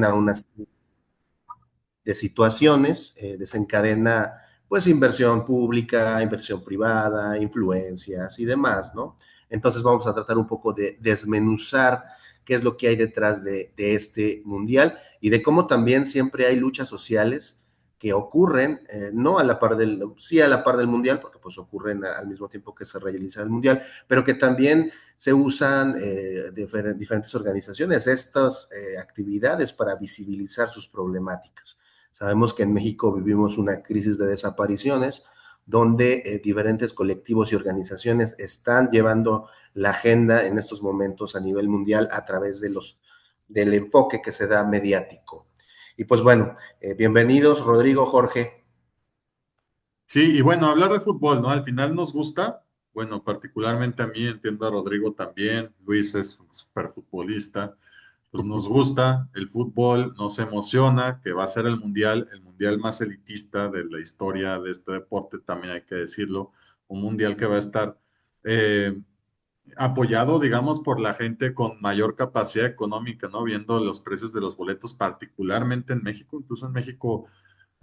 desencadena una serie de situaciones, desencadena pues inversión pública, inversión privada, influencias y demás, ¿no? Entonces vamos a tratar un poco de desmenuzar qué es lo que hay detrás de este mundial y de cómo también siempre hay luchas sociales que ocurren, no a la par del, sí a la par del mundial, porque pues ocurren al mismo tiempo que se realiza el mundial, pero que también se usan diferentes organizaciones, estas actividades para visibilizar sus problemáticas. Sabemos que en México vivimos una crisis de desapariciones donde diferentes colectivos y organizaciones están llevando la agenda en estos momentos a nivel mundial a través del enfoque que se da mediático. Y pues bueno, bienvenidos Rodrigo, Jorge. Sí, y bueno, hablar de fútbol, ¿no? Al final nos gusta. Bueno, particularmente a mí, entiendo a Rodrigo también. Luis es un super futbolista. Pues nos gusta el fútbol, nos emociona que va a ser el mundial más elitista de la historia de este deporte, también hay que decirlo. Un mundial que va a estar eh, apoyado, digamos, por la gente con mayor capacidad económica, ¿no? Viendo los precios de los boletos, particularmente en México, incluso en México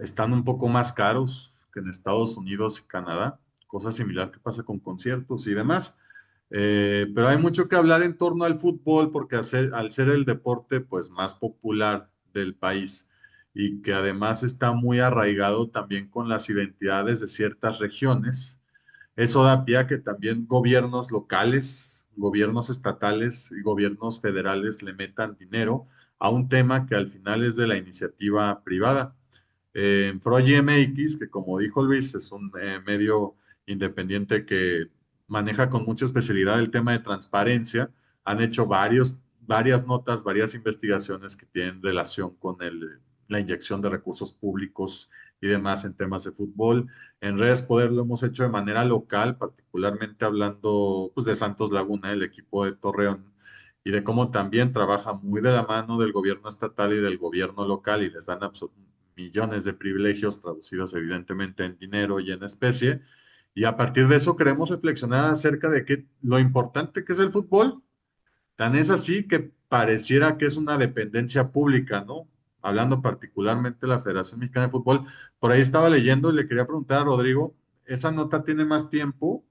están un poco más caros que en Estados Unidos y Canadá, cosa similar que pasa con conciertos y demás. Pero hay mucho que hablar en torno al fútbol porque al ser el deporte pues más popular del país y que además está muy arraigado también con las identidades de ciertas regiones, eso da pie a que también gobiernos locales, gobiernos estatales y gobiernos federales le metan dinero a un tema que al final es de la iniciativa privada. En Freud MX, que como dijo Luis, es un medio independiente que maneja con mucha especialidad el tema de transparencia, han hecho varias notas, varias investigaciones que tienen relación con la inyección de recursos públicos y demás en temas de fútbol. En Redes Poder lo hemos hecho de manera local, particularmente hablando pues, de Santos Laguna, el equipo de Torreón, y de cómo también trabaja muy de la mano del gobierno estatal y del gobierno local y les dan millones de privilegios traducidos evidentemente en dinero y en especie. Y a partir de eso queremos reflexionar acerca de lo importante que es el fútbol. Tan es así que pareciera que es una dependencia pública, ¿no? Hablando particularmente de la Federación Mexicana de Fútbol. Por ahí estaba leyendo y le quería preguntar a Rodrigo, ¿esa nota tiene más tiempo?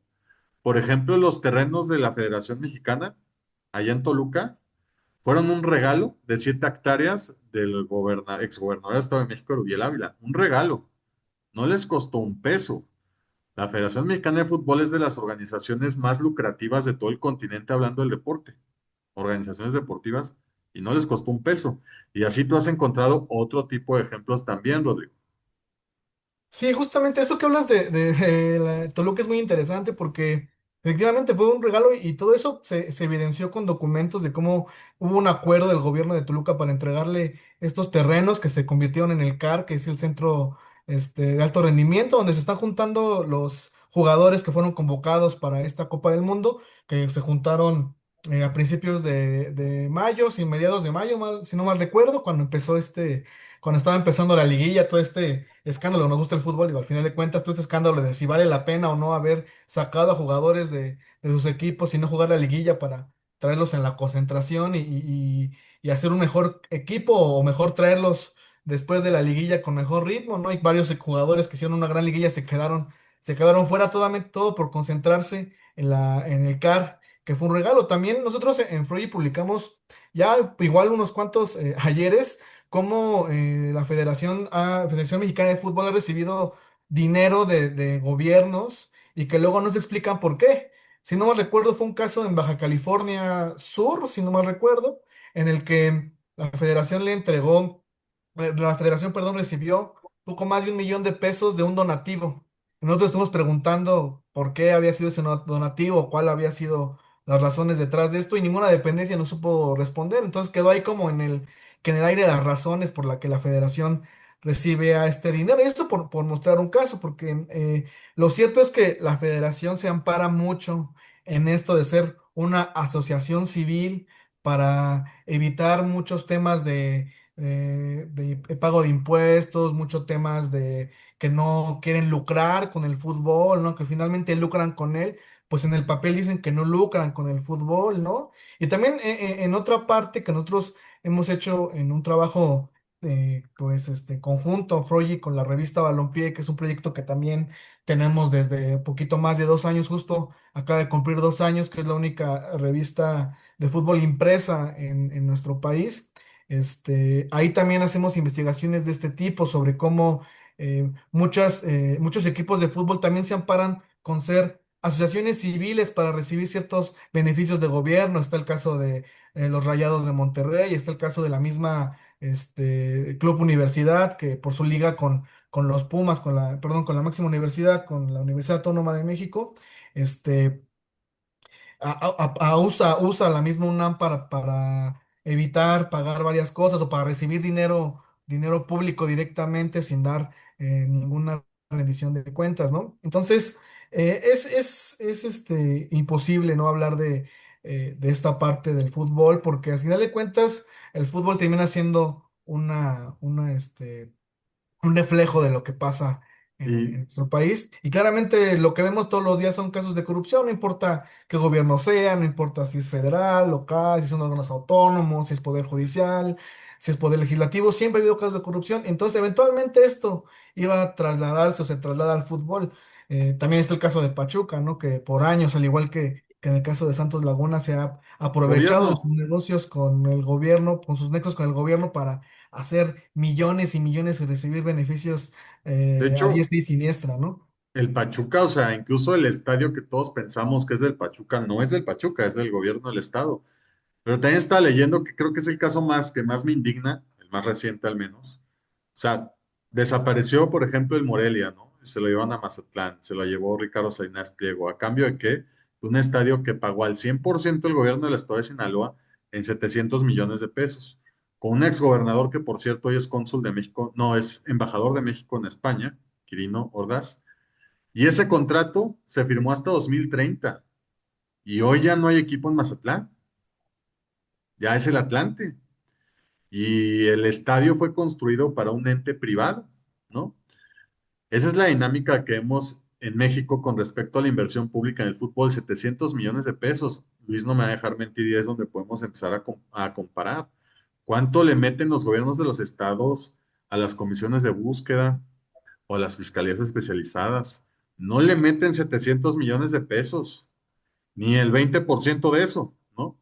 Por ejemplo, los terrenos de la Federación Mexicana, allá en Toluca, fueron un regalo de 7 hectáreas del exgobernador del Estado de México, Rubiel Ávila. Un regalo. No les costó un peso. La Federación Mexicana de Fútbol es de las organizaciones más lucrativas de todo el continente hablando del deporte. Organizaciones deportivas y no les costó un peso. Y así tú has encontrado otro tipo de ejemplos también, Rodrigo. Sí, justamente eso que hablas de Toluca es muy interesante porque efectivamente fue un regalo y todo eso se evidenció con documentos de cómo hubo un acuerdo del gobierno de Toluca para entregarle estos terrenos que se convirtieron en el CAR, que es el centro de alto rendimiento, donde se están juntando los jugadores que fueron convocados para esta Copa del Mundo, que se juntaron a principios de mayo, sin mediados de mayo, si no mal recuerdo, cuando estaba empezando la liguilla, todo este escándalo, nos gusta el fútbol, y al final de cuentas, todo este escándalo de si vale la pena o no haber sacado a jugadores de sus equipos y no jugar la liguilla para traerlos en la concentración y hacer un mejor equipo o mejor traerlos después de la liguilla con mejor ritmo, ¿no? Hay varios jugadores que hicieron una gran liguilla, se quedaron fuera todo por concentrarse en el CAR, que fue un regalo. También nosotros en Freud publicamos ya igual unos cuantos ayeres cómo la Federación Mexicana de Fútbol ha recibido dinero de gobiernos y que luego no se explican por qué. Si no mal recuerdo, fue un caso en Baja California Sur, si no mal recuerdo, en el que la federación, perdón, recibió poco más de 1 millón de pesos de un donativo. Y nosotros estuvimos preguntando por qué había sido ese donativo, cuál había sido las razones detrás de esto, y ninguna dependencia nos supo responder. Entonces quedó ahí como que en el aire las razones por las que la federación recibe a este dinero. Y esto por mostrar un caso, porque lo cierto es que la federación se ampara mucho en esto de ser una asociación civil para evitar muchos temas de pago de impuestos, muchos temas de que no quieren lucrar con el fútbol, ¿no? Que finalmente lucran con él, pues en el papel dicen que no lucran con el fútbol, ¿no? Y también en otra parte que nosotros hemos hecho en un trabajo conjunto, Froyi, con la revista Balompié, que es un proyecto que también tenemos desde poquito más de 2 años, justo acaba de cumplir 2 años, que es la única revista de fútbol impresa en nuestro país. Ahí también hacemos investigaciones de este tipo sobre cómo muchos equipos de fútbol también se amparan con ser asociaciones civiles para recibir ciertos beneficios de gobierno. Está el caso de los Rayados de Monterrey, está el caso de la misma Club Universidad, que por su liga con los Pumas, perdón, con la máxima universidad, con la Universidad Autónoma de México, este, usa la misma UNAM para evitar pagar varias cosas o para recibir dinero público directamente sin dar ninguna rendición de cuentas, ¿no? Entonces, es imposible no hablar de esta parte del fútbol, porque al final de cuentas el fútbol termina siendo un reflejo de lo que pasa en Y nuestro país. Y claramente lo que vemos todos los días son casos de corrupción, no importa qué gobierno sea, no importa si es federal, local, si son órganos autónomos, si es poder judicial, si es poder legislativo, siempre ha habido casos de corrupción. Entonces, eventualmente esto iba a trasladarse o se traslada al fútbol. También está el caso de Pachuca, ¿no? Que por años, al igual que en el caso de Santos Laguna, se ha aprovechado de sus gobierno, negocios con el gobierno, con sus nexos con el gobierno para hacer millones y millones y recibir beneficios de a hecho, diestra y siniestra, ¿no? el Pachuca, o sea, incluso el estadio que todos pensamos que es del Pachuca, no es del Pachuca, es del gobierno del estado. Pero también estaba leyendo que creo que es el caso más que más me indigna, el más reciente al menos. O sea, desapareció, por ejemplo, el Morelia, ¿no? Se lo llevaron a Mazatlán, se lo llevó Ricardo Salinas Pliego. ¿A cambio de qué? De un estadio que pagó al 100% el gobierno del estado de Sinaloa en 700 millones de pesos. Con un exgobernador que, por cierto, hoy es cónsul de México, no, es embajador de México en España, Quirino Ordaz. Y ese contrato se firmó hasta 2030. Y hoy ya no hay equipo en Mazatlán, ya es el Atlante. Y el estadio fue construido para un ente privado, ¿no? Esa es la dinámica que vemos en México con respecto a la inversión pública en el fútbol, 700 millones de pesos. Luis no me va a dejar mentir y es donde podemos empezar a comparar. ¿Cuánto le meten los gobiernos de los estados a las comisiones de búsqueda o a las fiscalías especializadas? No le meten 700 millones de pesos, ni el 20% de eso, ¿no?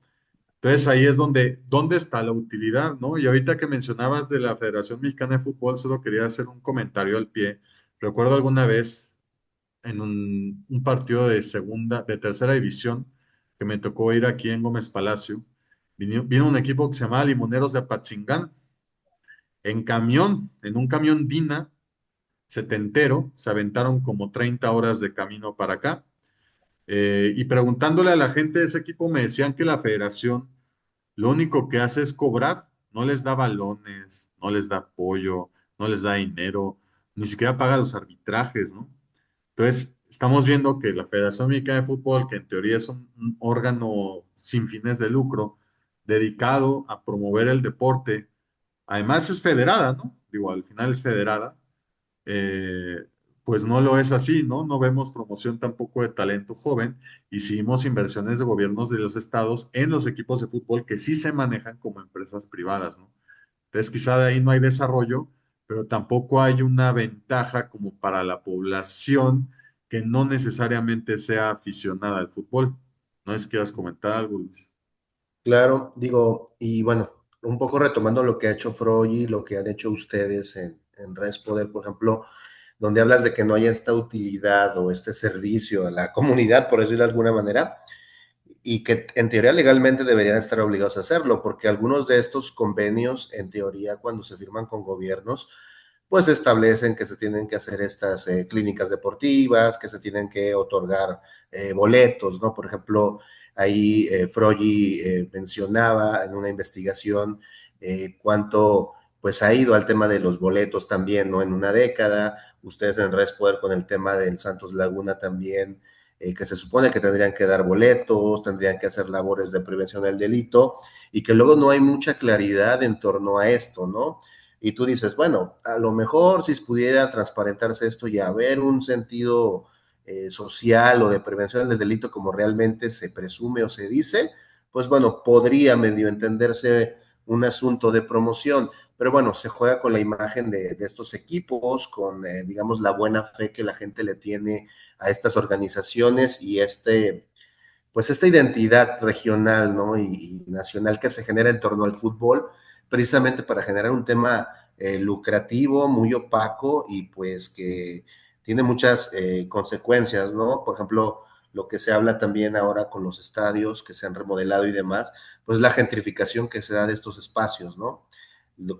Entonces ahí es donde está la utilidad, ¿no? Y ahorita que mencionabas de la Federación Mexicana de Fútbol, solo quería hacer un comentario al pie. Recuerdo alguna vez en un partido de de tercera división, que me tocó ir aquí en Gómez Palacio, vino un equipo que se llamaba Limoneros de Apatzingán, en camión, en un camión Dina setentero, se aventaron como 30 horas de camino para acá, y preguntándole a la gente de ese equipo me decían que la federación lo único que hace es cobrar, no les da balones, no les da apoyo, no les da dinero, ni siquiera paga los arbitrajes, ¿no? Entonces, estamos viendo que la Federación Mexicana de Fútbol, que en teoría es un órgano sin fines de lucro, dedicado a promover el deporte, además es federada, ¿no? Digo, al final es federada, eh, pues no lo es así, ¿no? No vemos promoción tampoco de talento joven y sí vimos inversiones de gobiernos de los estados en los equipos de fútbol que sí se manejan como empresas privadas, ¿no? Entonces quizá de ahí no hay desarrollo, pero tampoco hay una ventaja como para la población que no necesariamente sea aficionada al fútbol. No sé si quieras comentar algo, Luis. Claro, digo, y bueno, un poco retomando lo que ha hecho Freud y lo que han hecho ustedes en Res Poder, por ejemplo, donde hablas de que no haya esta utilidad o este servicio a la comunidad, por decirlo de alguna manera, y que en teoría legalmente deberían estar obligados a hacerlo, porque algunos de estos convenios, en teoría, cuando se firman con gobiernos, pues establecen que se tienen que hacer estas clínicas deportivas, que se tienen que otorgar boletos, ¿no? Por ejemplo, ahí Frogi mencionaba en una investigación cuánto pues ha ido al tema de los boletos también, ¿no? En una década, ustedes en Res Poder con el tema del Santos Laguna también, que se supone que tendrían que dar boletos, tendrían que hacer labores de prevención del delito, y que luego no hay mucha claridad en torno a esto, ¿no? Y tú dices, bueno, a lo mejor si pudiera transparentarse esto y haber un sentido social o de prevención del delito como realmente se presume o se dice, pues bueno, podría medio entenderse un asunto de promoción. Pero bueno, se juega con la imagen de estos equipos, con, digamos, la buena fe que la gente le tiene a estas organizaciones y pues esta identidad regional, ¿no? Y nacional que se genera en torno al fútbol, precisamente para generar un tema lucrativo, muy opaco y pues que tiene muchas consecuencias, ¿no? Por ejemplo, lo que se habla también ahora con los estadios que se han remodelado y demás, pues la gentrificación que se da de estos espacios, ¿no?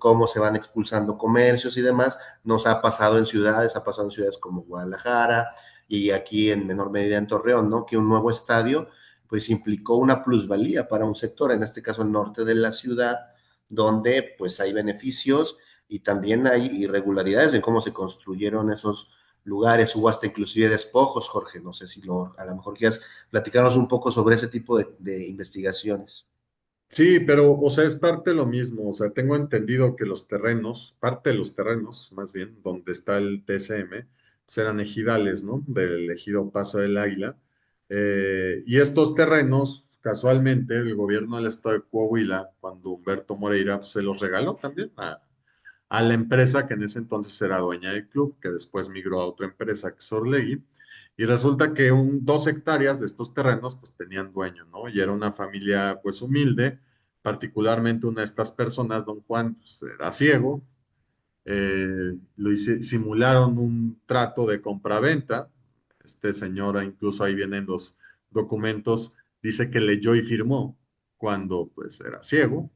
Cómo se van expulsando comercios y demás, nos ha pasado en ciudades, ha pasado en ciudades como Guadalajara y aquí en menor medida en Torreón, ¿no? Que un nuevo estadio pues implicó una plusvalía para un sector, en este caso el norte de la ciudad, donde pues hay beneficios y también hay irregularidades en cómo se construyeron esos lugares, hubo hasta inclusive despojos, Jorge, no sé si a lo mejor quieras platicarnos un poco sobre ese tipo de investigaciones. Sí, pero, o sea, es parte de lo mismo. O sea, tengo entendido que los terrenos, parte de los terrenos, más bien, donde está el TSM, pues eran ejidales, ¿no? Del ejido Paso del Águila. Y estos terrenos, casualmente, el gobierno del estado de Coahuila, cuando Humberto Moreira, pues, se los regaló también a la empresa que en ese entonces era dueña del club, que después migró a otra empresa que es Orlegui. Y resulta que 2 hectáreas de estos terrenos pues tenían dueño, ¿no? Y era una familia pues humilde, particularmente una de estas personas, don Juan, pues, era ciego, simularon un trato de compraventa. Este señor, incluso ahí vienen los documentos, dice que leyó y firmó cuando pues era ciego,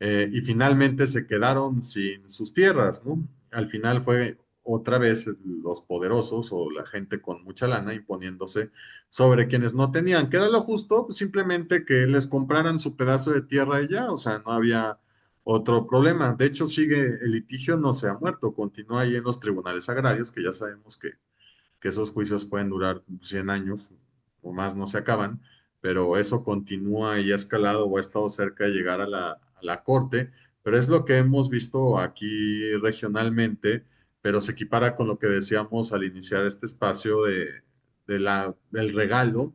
y finalmente se quedaron sin sus tierras, ¿no? Al final fue otra vez los poderosos o la gente con mucha lana imponiéndose sobre quienes no tenían, que era lo justo, pues simplemente que les compraran su pedazo de tierra y ya, o sea, no había otro problema. De hecho, sigue el litigio, no se ha muerto, continúa ahí en los tribunales agrarios, que ya sabemos que esos juicios pueden durar 100 años o más, no se acaban, pero eso continúa y ha escalado o ha estado cerca de llegar a la corte, pero es lo que hemos visto aquí regionalmente, pero se equipara con lo que decíamos al iniciar este espacio del regalo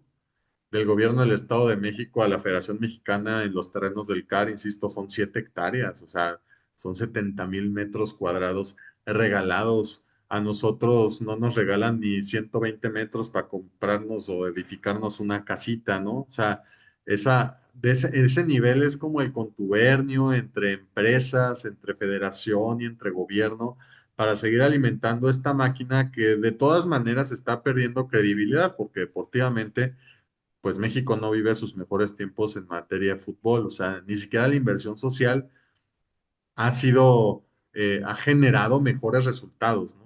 del gobierno del Estado de México a la Federación Mexicana en los terrenos del CAR, insisto, son 7 hectáreas, o sea, son 70,000 metros cuadrados regalados. A nosotros no nos regalan ni 120 metros para comprarnos o edificarnos una casita, ¿no? O sea, ese nivel es como el contubernio entre empresas, entre federación y entre gobierno para seguir alimentando esta máquina que de todas maneras está perdiendo credibilidad porque deportivamente pues México no vive sus mejores tiempos en materia de fútbol, o sea, ni siquiera la inversión social ha generado mejores resultados, ¿no?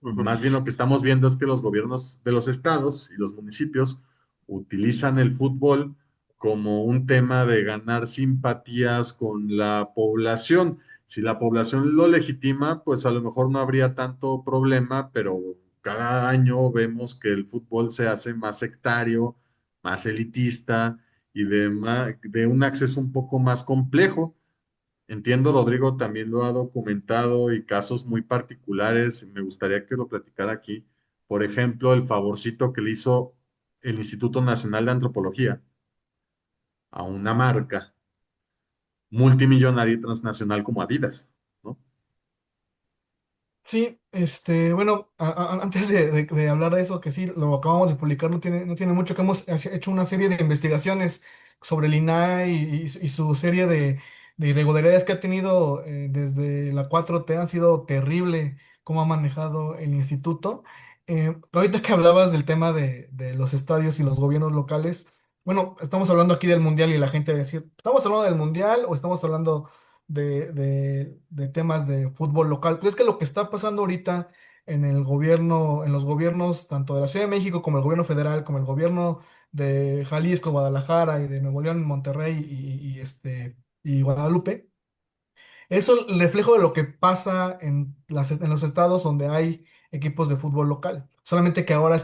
Ujú. Más bien lo que estamos viendo es que los gobiernos de los estados y los municipios utilizan el fútbol como un tema de ganar simpatías con la población. Si la población lo legitima, pues a lo mejor no habría tanto problema, pero cada año vemos que el fútbol se hace más sectario, más elitista y de un acceso un poco más complejo. Entiendo, Rodrigo también lo ha documentado y casos muy particulares. Me gustaría que lo platicara aquí. Por ejemplo, el favorcito que le hizo el Instituto Nacional de Antropología a una marca multimillonaria y transnacional como Adidas, ¿no? Sí, bueno, antes de hablar de eso, que sí, lo acabamos de publicar, no tiene mucho que hemos hecho una serie de investigaciones sobre el INAI y su serie de irregularidades que ha tenido desde la 4T han sido terrible cómo ha manejado el instituto. Ahorita que hablabas del tema de los estadios y los gobiernos locales, bueno, estamos hablando aquí del mundial y la gente va a decir, ¿estamos hablando del mundial o estamos hablando de temas de fútbol local? Pues es que lo que está pasando ahorita en el gobierno, en los gobiernos tanto de la Ciudad de México como el gobierno federal, como el gobierno de Jalisco, Guadalajara y de Nuevo León, Monterrey y Guadalupe, es el reflejo de lo que pasa en los estados donde hay equipos de fútbol local. Solamente que ahora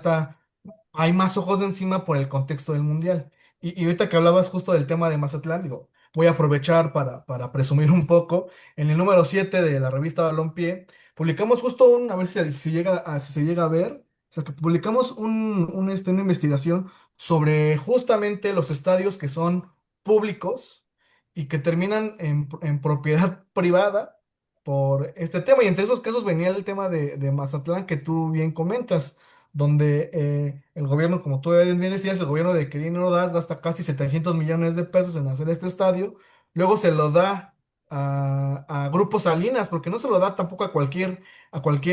hay más ojos de encima por el contexto del mundial. Y ahorita que hablabas justo del tema de Mazatlán, digo, voy a aprovechar para presumir un poco. En el número 7 de la revista Balompié, publicamos justo a ver si se llega a ver, o sea, que publicamos una investigación sobre justamente los estadios que son públicos y que terminan en propiedad privada por este tema. Y entre esos casos venía el tema de Mazatlán que tú bien comentas, donde el gobierno, como tú bien decías, el gobierno de Quirino Ordaz gasta casi 700 millones de pesos en hacer este estadio, luego se lo da a Grupo Salinas, porque no se lo da tampoco a cualquier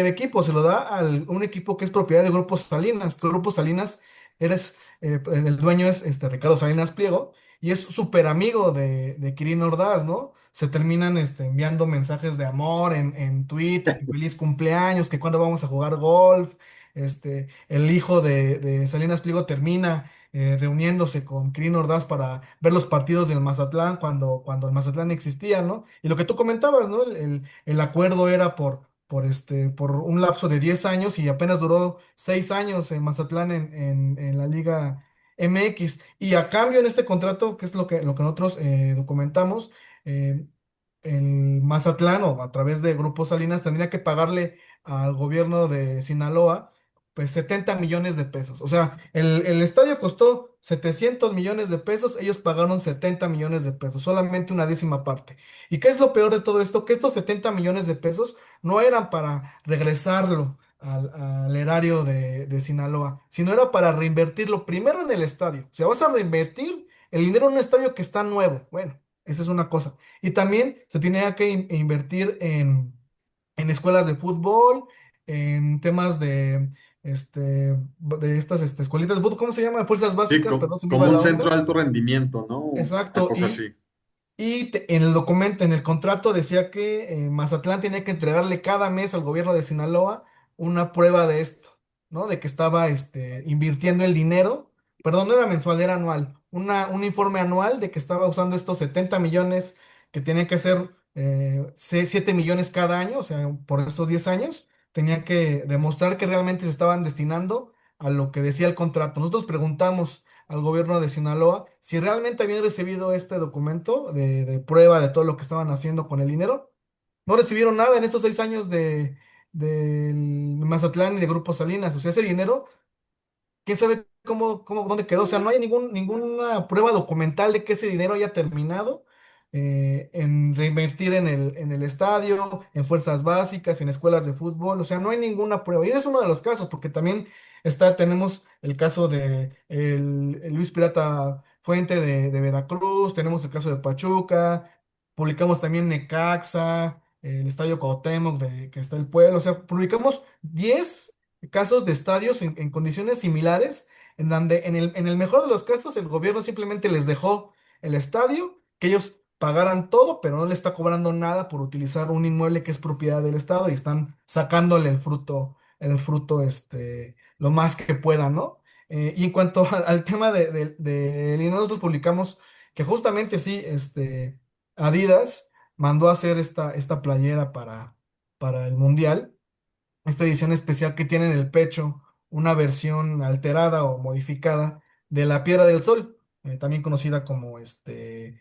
equipo, se lo da a un equipo que es propiedad de Grupo Salinas. Grupo Salinas, el dueño es Ricardo Salinas Pliego, y es súper amigo de Quirino Ordaz, ¿no? Se terminan enviando mensajes de amor en Twitter, que feliz cumpleaños, que cuándo vamos a jugar golf. El hijo de Salinas Pliego termina reuniéndose con Quirino Ordaz para ver los partidos del Mazatlán cuando el Mazatlán existía, ¿no? Y lo que tú comentabas, ¿no? El acuerdo era por un lapso de 10 años y apenas duró 6 años en Mazatlán en la Liga MX. Y a cambio en este contrato, que es lo que nosotros documentamos, eh, el Mazatlán o a través de Grupo Salinas tendría que pagarle al gobierno de Sinaloa pues 70 millones de pesos. O sea, el estadio costó 700 millones de pesos, ellos pagaron 70 millones de pesos, solamente una décima parte. ¿Y qué es lo peor de todo esto? Que estos 70 millones de pesos no eran para regresarlo al erario de Sinaloa, sino era para reinvertirlo primero en el estadio. O sea, vas a reinvertir el dinero en un estadio que está nuevo. Bueno, esa es una cosa. Y también se tenía que invertir en escuelas de fútbol, en temas de estas escuelitas de fútbol, ¿cómo se llama? Fuerzas Sí, básicas, perdón, se me iba como un la centro onda. de alto rendimiento, ¿no? Una Exacto, cosa y así. en el documento, en el contrato decía que Mazatlán tenía que entregarle cada mes al gobierno de Sinaloa una prueba de esto, ¿no? De que estaba invirtiendo el dinero, perdón, no era mensual, era anual, un informe anual de que estaba usando estos 70 millones que tenían que ser 7 millones cada año, o sea, por estos 10 años, tenía que demostrar que realmente se estaban destinando a lo que decía el contrato. Nosotros preguntamos al gobierno de Sinaloa si realmente habían recibido este documento de prueba de todo lo que estaban haciendo con el dinero. No recibieron nada en estos 6 años del Mazatlán y de Grupo Salinas. O sea, ese dinero quién sabe dónde quedó. O sea, no hay ninguna prueba documental de que ese dinero haya terminado en reinvertir en el estadio, en fuerzas básicas, en escuelas de fútbol. O sea, no hay ninguna prueba. Y ese es uno de los casos, porque también tenemos el caso de el Luis Pirata Fuente de Veracruz, tenemos el caso de Pachuca, publicamos también Necaxa, el Estadio Cuauhtémoc que está el pueblo. O sea, publicamos 10 casos de estadios en condiciones similares, en donde en el mejor de los casos el gobierno simplemente les dejó el estadio, que ellos pagaran todo, pero no le está cobrando nada por utilizar un inmueble que es propiedad del Estado y están sacándole el fruto, lo más que puedan, ¿no? Y en cuanto al tema y nosotros publicamos que justamente sí, Adidas mandó a hacer esta playera para el Mundial, esta edición especial que tiene en el pecho una versión alterada o modificada de la Piedra del Sol, también conocida como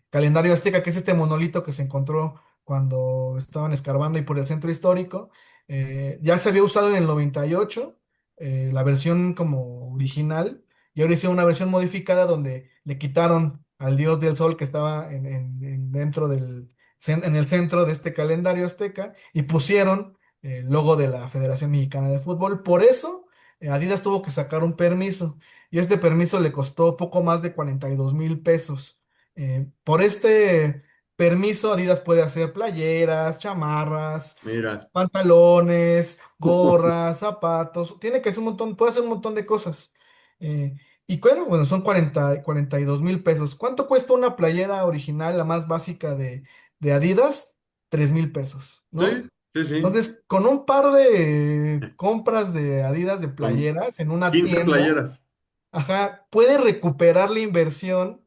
calendario azteca, que es este monolito que se encontró cuando estaban escarbando y por el centro histórico. Ya se había usado en el 98, la versión como original, y ahora hicieron una versión modificada donde le quitaron al dios del sol que estaba dentro en el centro de este calendario azteca y pusieron el logo de la Federación Mexicana de Fútbol. Por eso, Adidas tuvo que sacar un permiso y este permiso le costó poco más de 42,000 pesos. Por este permiso, Adidas puede hacer playeras, chamarras, Mira. pantalones, gorras, zapatos, tiene que hacer un montón, puede hacer un montón de cosas. Eh, y bueno, son 42,000 pesos. ¿Cuánto cuesta una playera original, la más básica de Adidas? 3,000 pesos, Sí, ¿no? sí, sí. Entonces, con un par de compras de Adidas de Con playeras en una 15 tienda, playeras. ajá, puede recuperar la inversión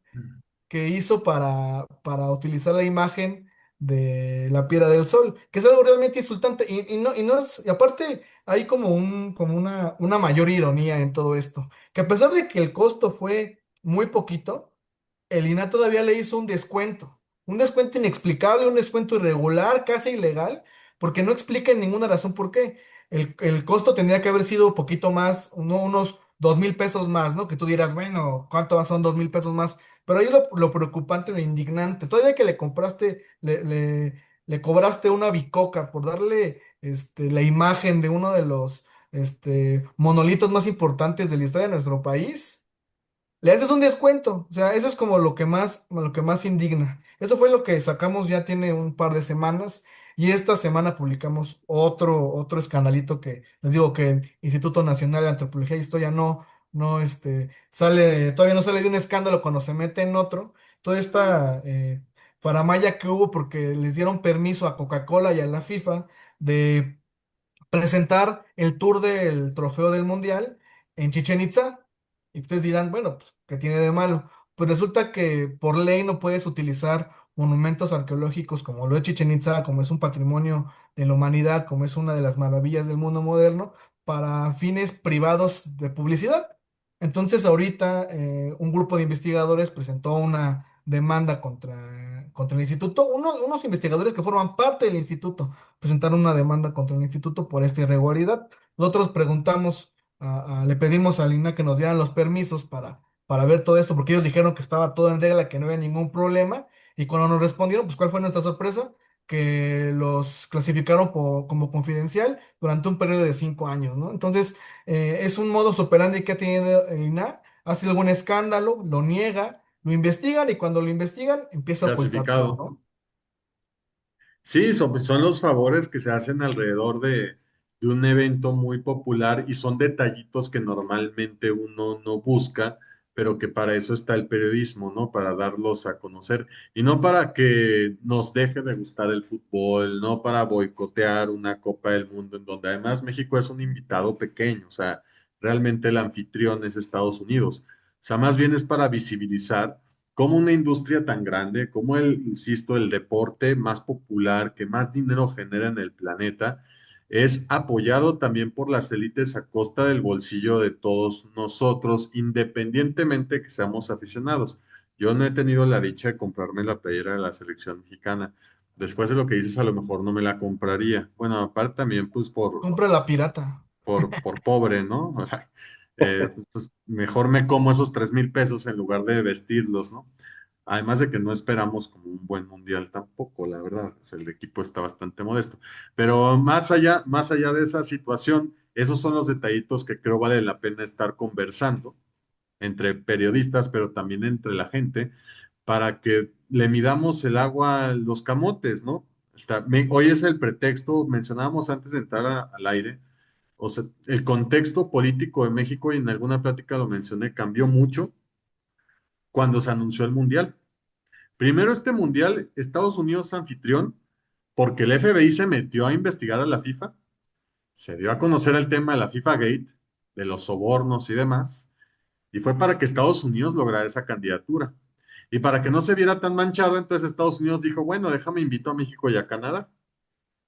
que hizo para utilizar la imagen de la Piedra del Sol, que es algo realmente insultante. Y no es, y aparte, hay como una mayor ironía en todo esto, que a pesar de que el costo fue muy poquito, el INAH todavía le hizo un descuento inexplicable, un descuento irregular, casi ilegal, porque no explica en ninguna razón por qué. El costo tendría que haber sido un poquito más, unos 2,000 pesos más, ¿no? Que tú dirás, bueno, ¿cuánto son 2,000 pesos más? Pero ahí lo preocupante, lo indignante, todavía que le compraste, le cobraste una bicoca por darle la imagen de uno de los monolitos más importantes de la historia de nuestro país. Le haces un descuento, o sea, eso es como lo que más indigna. Eso fue lo que sacamos ya tiene un par de semanas y esta semana publicamos otro escandalito que les digo que el Instituto Nacional de Antropología e Historia no todavía no sale de un escándalo cuando se mete en otro. Toda esta faramalla que hubo porque les dieron permiso a Coca-Cola y a la FIFA de presentar el tour del trofeo del mundial en Chichen Itza. Y ustedes dirán, bueno, pues, ¿qué tiene de malo? Pues resulta que por ley no puedes utilizar monumentos arqueológicos como lo de Chichen Itza, como es un patrimonio de la humanidad, como es una de las maravillas del mundo moderno, para fines privados de publicidad. Entonces, ahorita un grupo de investigadores presentó una demanda contra el instituto, unos investigadores que forman parte del instituto presentaron una demanda contra el instituto por esta irregularidad. Nosotros preguntamos, le pedimos al INAH que nos dieran los permisos para ver todo esto, porque ellos dijeron que estaba todo en regla, que no había ningún problema, y cuando nos respondieron, pues ¿cuál fue nuestra sorpresa? Que los clasificaron como confidencial durante un periodo de 5 años, ¿no? Entonces, es un modus operandi que ha tenido el INAH, hace algún escándalo, lo niega, lo investigan y cuando lo investigan empieza a ocultar todo, Clasificado. ¿no? Sí, son los favores que se hacen alrededor de un evento muy popular y son detallitos que normalmente uno no busca, pero que para eso está el periodismo, ¿no? Para darlos a conocer y no para que nos deje de gustar el fútbol, no para boicotear una Copa del Mundo en donde además México es un invitado pequeño, o sea, realmente el anfitrión es Estados Unidos. O sea, más bien es para visibilizar cómo una industria tan grande, como insisto, el deporte más popular, que más dinero genera en el planeta, es apoyado también por las élites a costa del bolsillo de todos nosotros, independientemente que seamos aficionados. Yo no he tenido la dicha de comprarme la playera de la selección mexicana. Después de lo que dices, a lo mejor no me la compraría. Bueno, aparte también, pues Compra la pirata. por pobre, ¿no? O sea, pues mejor me como esos 3,000 pesos en lugar de vestirlos, ¿no? Además de que no esperamos como un buen mundial tampoco, la verdad. O sea, el equipo está bastante modesto. Pero más allá de esa situación, esos son los detallitos que creo vale la pena estar conversando entre periodistas, pero también entre la gente, para que le midamos el agua a los camotes, ¿no? Hoy es el pretexto, mencionábamos antes de entrar al aire, o sea, el contexto político de México, y en alguna plática lo mencioné, cambió mucho cuando se anunció el Mundial. Primero, este Mundial, Estados Unidos anfitrión, porque el FBI se metió a investigar a la FIFA, se dio a conocer el tema de la FIFA Gate, de los sobornos y demás, y fue para que Estados Unidos lograra esa candidatura. Y para que no se viera tan manchado, entonces Estados Unidos dijo, bueno, déjame invito a México y a Canadá.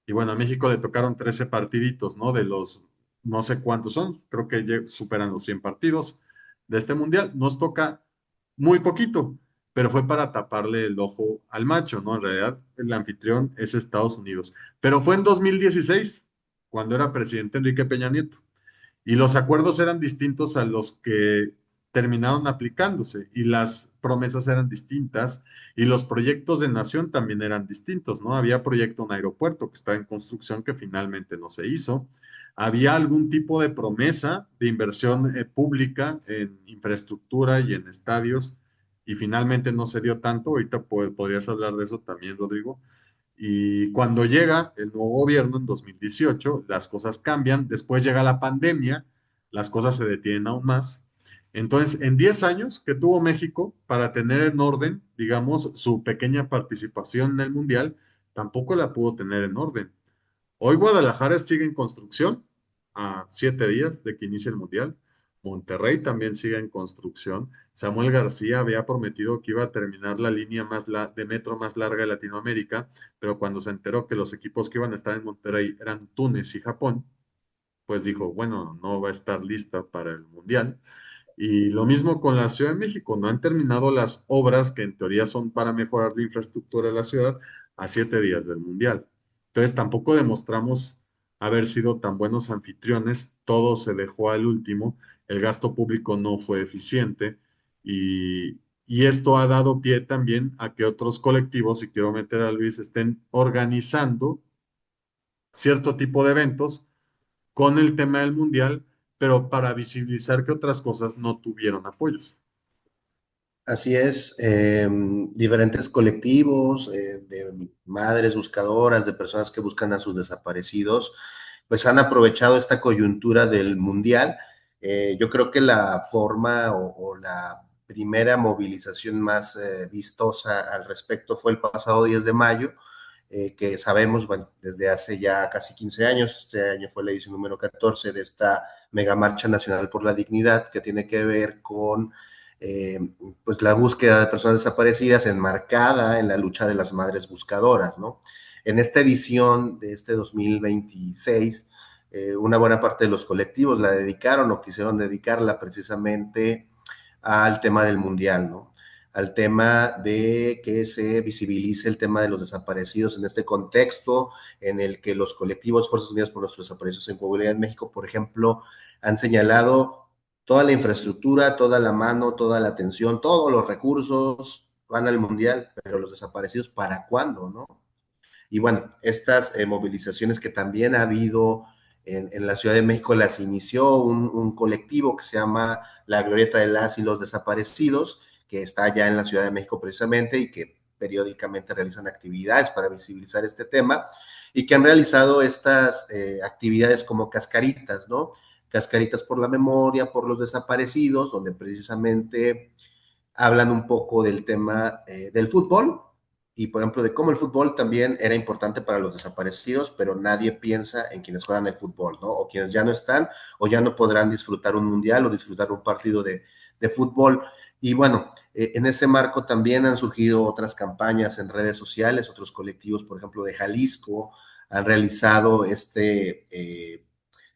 Y bueno, a México le tocaron 13 partiditos, ¿no? De los no sé cuántos son, creo que superan los 100 partidos de este mundial. Nos toca muy poquito, pero fue para taparle el ojo al macho, ¿no? En realidad, el anfitrión es Estados Unidos. Pero fue en 2016, cuando era presidente Enrique Peña Nieto. Y los acuerdos eran distintos a los que terminaron aplicándose y las promesas eran distintas y los proyectos de nación también eran distintos, ¿no? Había proyecto un aeropuerto que estaba en construcción que finalmente no se hizo. Había algún tipo de promesa de inversión pública en infraestructura y en estadios y finalmente no se dio tanto. Ahorita podrías hablar de eso también, Rodrigo. Y cuando llega el nuevo gobierno en 2018, las cosas cambian. Después llega la pandemia, las cosas se detienen aún más. Entonces, en 10 años que tuvo México para tener en orden, digamos, su pequeña participación en el Mundial, tampoco la pudo tener en orden. Hoy Guadalajara sigue en construcción a 7 días de que inicie el Mundial. Monterrey también sigue en construcción. Samuel García había prometido que iba a terminar la línea de metro más larga de Latinoamérica, pero cuando se enteró que los equipos que iban a estar en Monterrey eran Túnez y Japón, pues dijo, bueno, no va a estar lista para el Mundial. Y lo mismo con la Ciudad de México, no han terminado las obras que en teoría son para mejorar la infraestructura de la ciudad a 7 días del Mundial. Entonces tampoco demostramos haber sido tan buenos anfitriones, todo se dejó al último, el gasto público no fue eficiente y Y esto ha dado pie también a que otros colectivos, y quiero meter a Luis, estén organizando cierto tipo de eventos con el tema del mundial, pero para visibilizar que otras cosas no tuvieron apoyos. Así es, diferentes colectivos de madres buscadoras, de personas que buscan a sus desaparecidos, pues han aprovechado esta coyuntura del mundial. Yo creo que la forma o la primera movilización más vistosa al respecto fue el pasado 10 de mayo, que sabemos, bueno, desde hace ya casi 15 años, este año fue la edición número 14 de esta mega marcha nacional por la dignidad, que tiene que ver con eh, pues la búsqueda de personas desaparecidas enmarcada en la lucha de las madres buscadoras, ¿no? En esta edición de este 2026, una buena parte de los colectivos la dedicaron o quisieron dedicarla precisamente al tema del mundial, ¿no? Al tema de que se visibilice el tema de los desaparecidos en este contexto en el que los colectivos Fuerzas Unidas por nuestros desaparecidos en Coahuila en México, por ejemplo, han señalado toda la infraestructura, toda la mano, toda la atención, todos los recursos van al mundial, pero los desaparecidos, ¿para cuándo, no? Y bueno, estas movilizaciones que también ha habido la Ciudad de México las inició un colectivo que se llama la Glorieta de las y los Desaparecidos, que está allá en la Ciudad de México precisamente y que periódicamente realizan actividades para visibilizar este tema y que han realizado estas actividades como cascaritas, ¿no? Cascaritas por la memoria, por los desaparecidos, donde precisamente hablan un poco del tema del fútbol y, por ejemplo, de cómo el fútbol también era importante para los desaparecidos, pero nadie piensa en quienes juegan el fútbol, ¿no? O quienes ya no están o ya no podrán disfrutar un mundial o disfrutar un partido de fútbol. Y bueno, en ese marco también han surgido otras campañas en redes sociales, otros colectivos, por ejemplo, de Jalisco, han realizado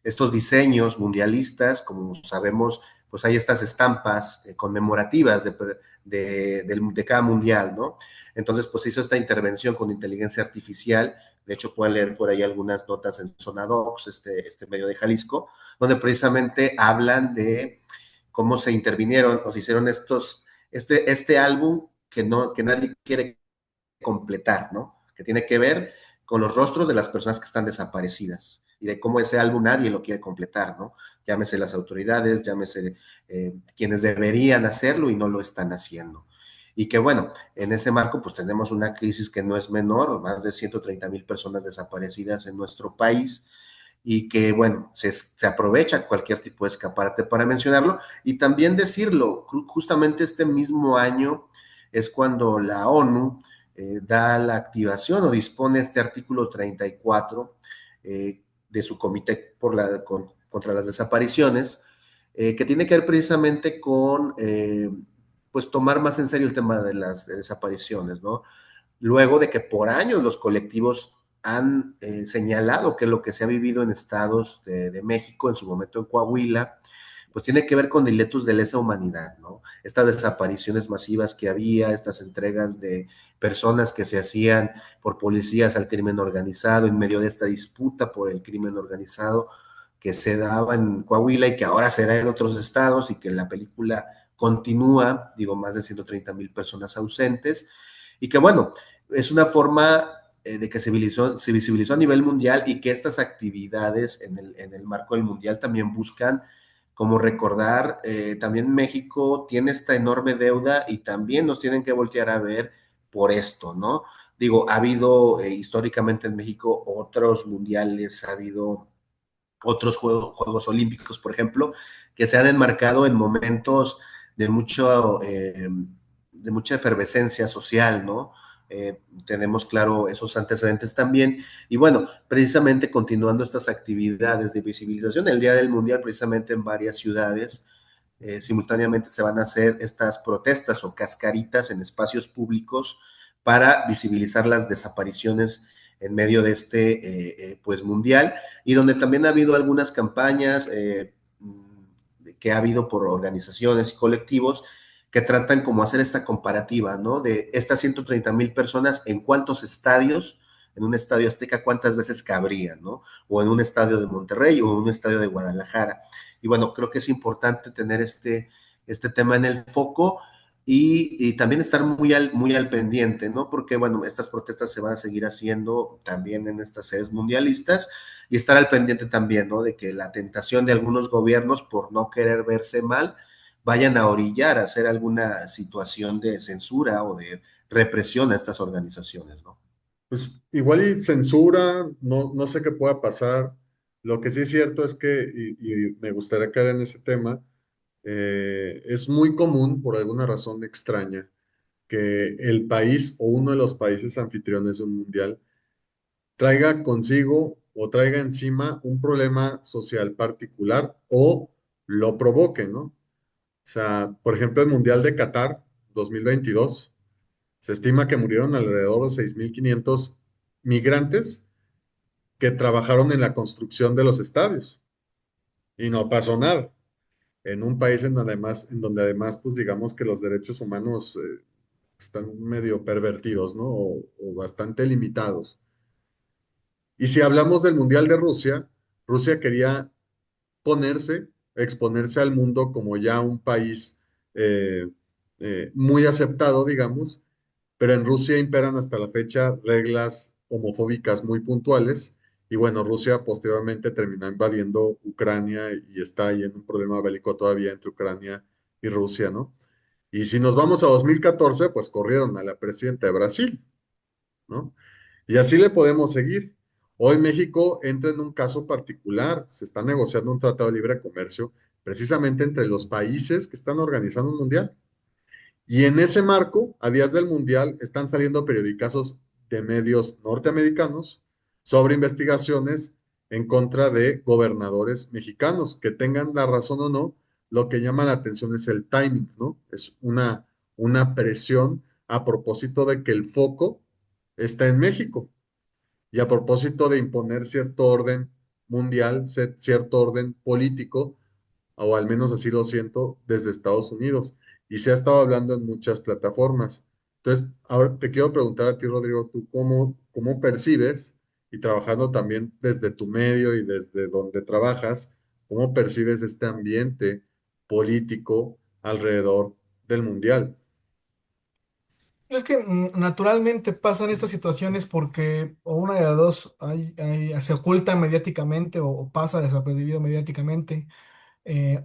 estos diseños mundialistas, como sabemos, pues hay estas estampas conmemorativas de cada mundial, ¿no? Entonces, pues hizo esta intervención con inteligencia artificial. De hecho, pueden leer por ahí algunas notas en Sonadox, este medio de Jalisco, donde precisamente hablan de cómo se intervinieron o se hicieron este álbum que nadie quiere completar, ¿no? Que tiene que ver con los rostros de las personas que están desaparecidas y de cómo ese álbum nadie lo quiere completar, ¿no? Llámese las autoridades, llámese quienes deberían hacerlo y no lo están haciendo. Y que bueno, en ese marco pues tenemos una crisis que no es menor, más de 130,000 personas desaparecidas en nuestro país y que bueno, se aprovecha cualquier tipo de escaparate para mencionarlo y también decirlo, justamente este mismo año es cuando la ONU da la activación o dispone este artículo 34 de su comité contra las desapariciones, que tiene que ver precisamente con pues tomar más en serio el tema de las desapariciones, ¿no? Luego de que por años los colectivos han señalado que lo que se ha vivido en estados de México, en su momento en Coahuila, pues tiene que ver con delitos de lesa humanidad, ¿no? Estas desapariciones masivas que había, estas entregas de personas que se hacían por policías al crimen organizado en medio de esta disputa por el crimen organizado que se daba en Coahuila y que ahora se da en otros estados y que en la película continúa, digo, más de 130,000 personas ausentes y que bueno, es una forma de que se visibilizó a nivel mundial y que estas actividades en el marco del mundial también buscan como recordar, también México tiene esta enorme deuda y también nos tienen que voltear a ver por esto, ¿no? Digo, ha habido históricamente en México otros mundiales, ha habido otros Juegos Olímpicos, por ejemplo, que se han enmarcado en momentos de, de mucha efervescencia social, ¿no? Tenemos claro esos antecedentes también. Y bueno, precisamente continuando estas actividades de visibilización, el Día del Mundial, precisamente en varias ciudades, simultáneamente se van a hacer estas protestas o cascaritas en espacios públicos para visibilizar las desapariciones en medio de pues mundial y donde también ha habido algunas campañas que ha habido por organizaciones y colectivos que tratan como hacer esta comparativa, ¿no? De estas 130,000 personas, ¿en cuántos estadios, en un estadio Azteca, cuántas veces cabrían, ¿no? O en un estadio de Monterrey o en un estadio de Guadalajara. Y bueno, creo que es importante tener este tema en el foco y también estar muy al pendiente, ¿no? Porque, bueno, estas protestas se van a seguir haciendo también en estas sedes mundialistas y estar al pendiente también, ¿no? De que la tentación de algunos gobiernos por no querer verse mal vayan a orillar a hacer alguna situación de censura o de represión a estas organizaciones, ¿no? Pues igual y censura, no, no sé qué pueda pasar. Lo que sí es cierto es que, y me gustaría caer en ese tema, es muy común, por alguna razón extraña, que el país o uno de los países anfitriones de un mundial traiga consigo o traiga encima un problema social particular o lo provoque, ¿no? O sea, por ejemplo, el Mundial de Qatar 2022, se estima que murieron alrededor de 6.500 migrantes que trabajaron en la construcción de los estadios y no pasó nada. En un país en donde además, pues digamos que los derechos humanos están medio pervertidos, ¿no? O bastante limitados. Y si hablamos del Mundial de Rusia, Rusia quería exponerse al mundo como ya un país eh, muy aceptado, digamos, pero en Rusia imperan hasta la fecha reglas homofóbicas muy puntuales. Y bueno, Rusia posteriormente terminó invadiendo Ucrania y está ahí en un problema bélico todavía entre Ucrania y Rusia, ¿no? Y si nos vamos a 2014, pues corrieron a la presidenta de Brasil, ¿no? Y así le podemos seguir. Hoy México entra en un caso particular, se está negociando un tratado de libre comercio precisamente entre los países que están organizando un mundial. Y en ese marco, a días del mundial, están saliendo periodicazos de medios norteamericanos sobre investigaciones en contra de gobernadores mexicanos, que tengan la razón o no, lo que llama la atención es el timing, ¿no? Es una presión a propósito de que el foco está en México y a propósito de imponer cierto orden mundial, cierto orden político, o al menos así lo siento, desde Estados Unidos. Y se ha estado hablando en muchas plataformas. Entonces, ahora te quiero preguntar a ti, Rodrigo, ¿tú cómo percibes, y trabajando también desde tu medio y desde donde trabajas, cómo percibes este ambiente político alrededor del mundial? Es que naturalmente pasan estas situaciones porque o una de las dos se oculta mediáticamente o pasa desapercibido mediáticamente,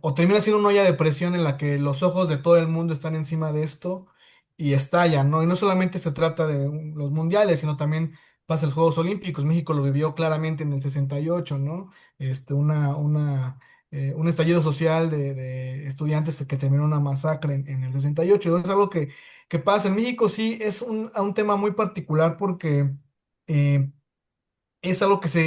o termina siendo una olla de presión en la que los ojos de todo el mundo están encima de esto y estallan, ¿no? Y no solamente se trata de los mundiales, sino también pasa los Juegos Olímpicos. México lo vivió claramente en el 68, ¿no? Un estallido social de estudiantes que terminó una masacre en el 68. Y es algo que pasa en México, sí, es un tema muy particular porque eh, es algo que se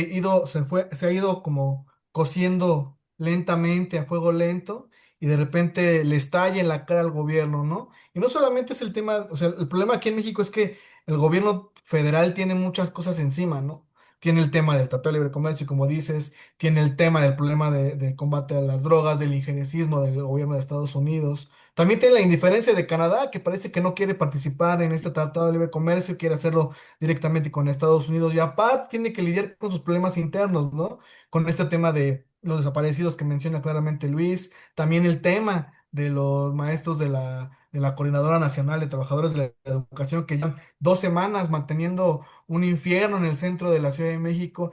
ha ido como cociendo lentamente a fuego lento y de repente le estalla en la cara al gobierno, ¿no? Y no solamente es el tema, o sea, el problema aquí en México es que el gobierno federal tiene muchas cosas encima, ¿no? Tiene el tema del Tratado de Libre Comercio, como dices, tiene el tema del problema de combate a las drogas, del injerencismo del gobierno de Estados Unidos. También tiene la indiferencia de Canadá, que parece que no quiere participar en este Tratado de Libre Comercio, quiere hacerlo directamente con Estados Unidos y aparte tiene que lidiar con sus problemas internos, ¿no? Con este tema de los desaparecidos que menciona claramente Luis, también el tema de los maestros de la Coordinadora Nacional de Trabajadores de la Educación que llevan 2 semanas manteniendo un infierno en el centro de la Ciudad de México,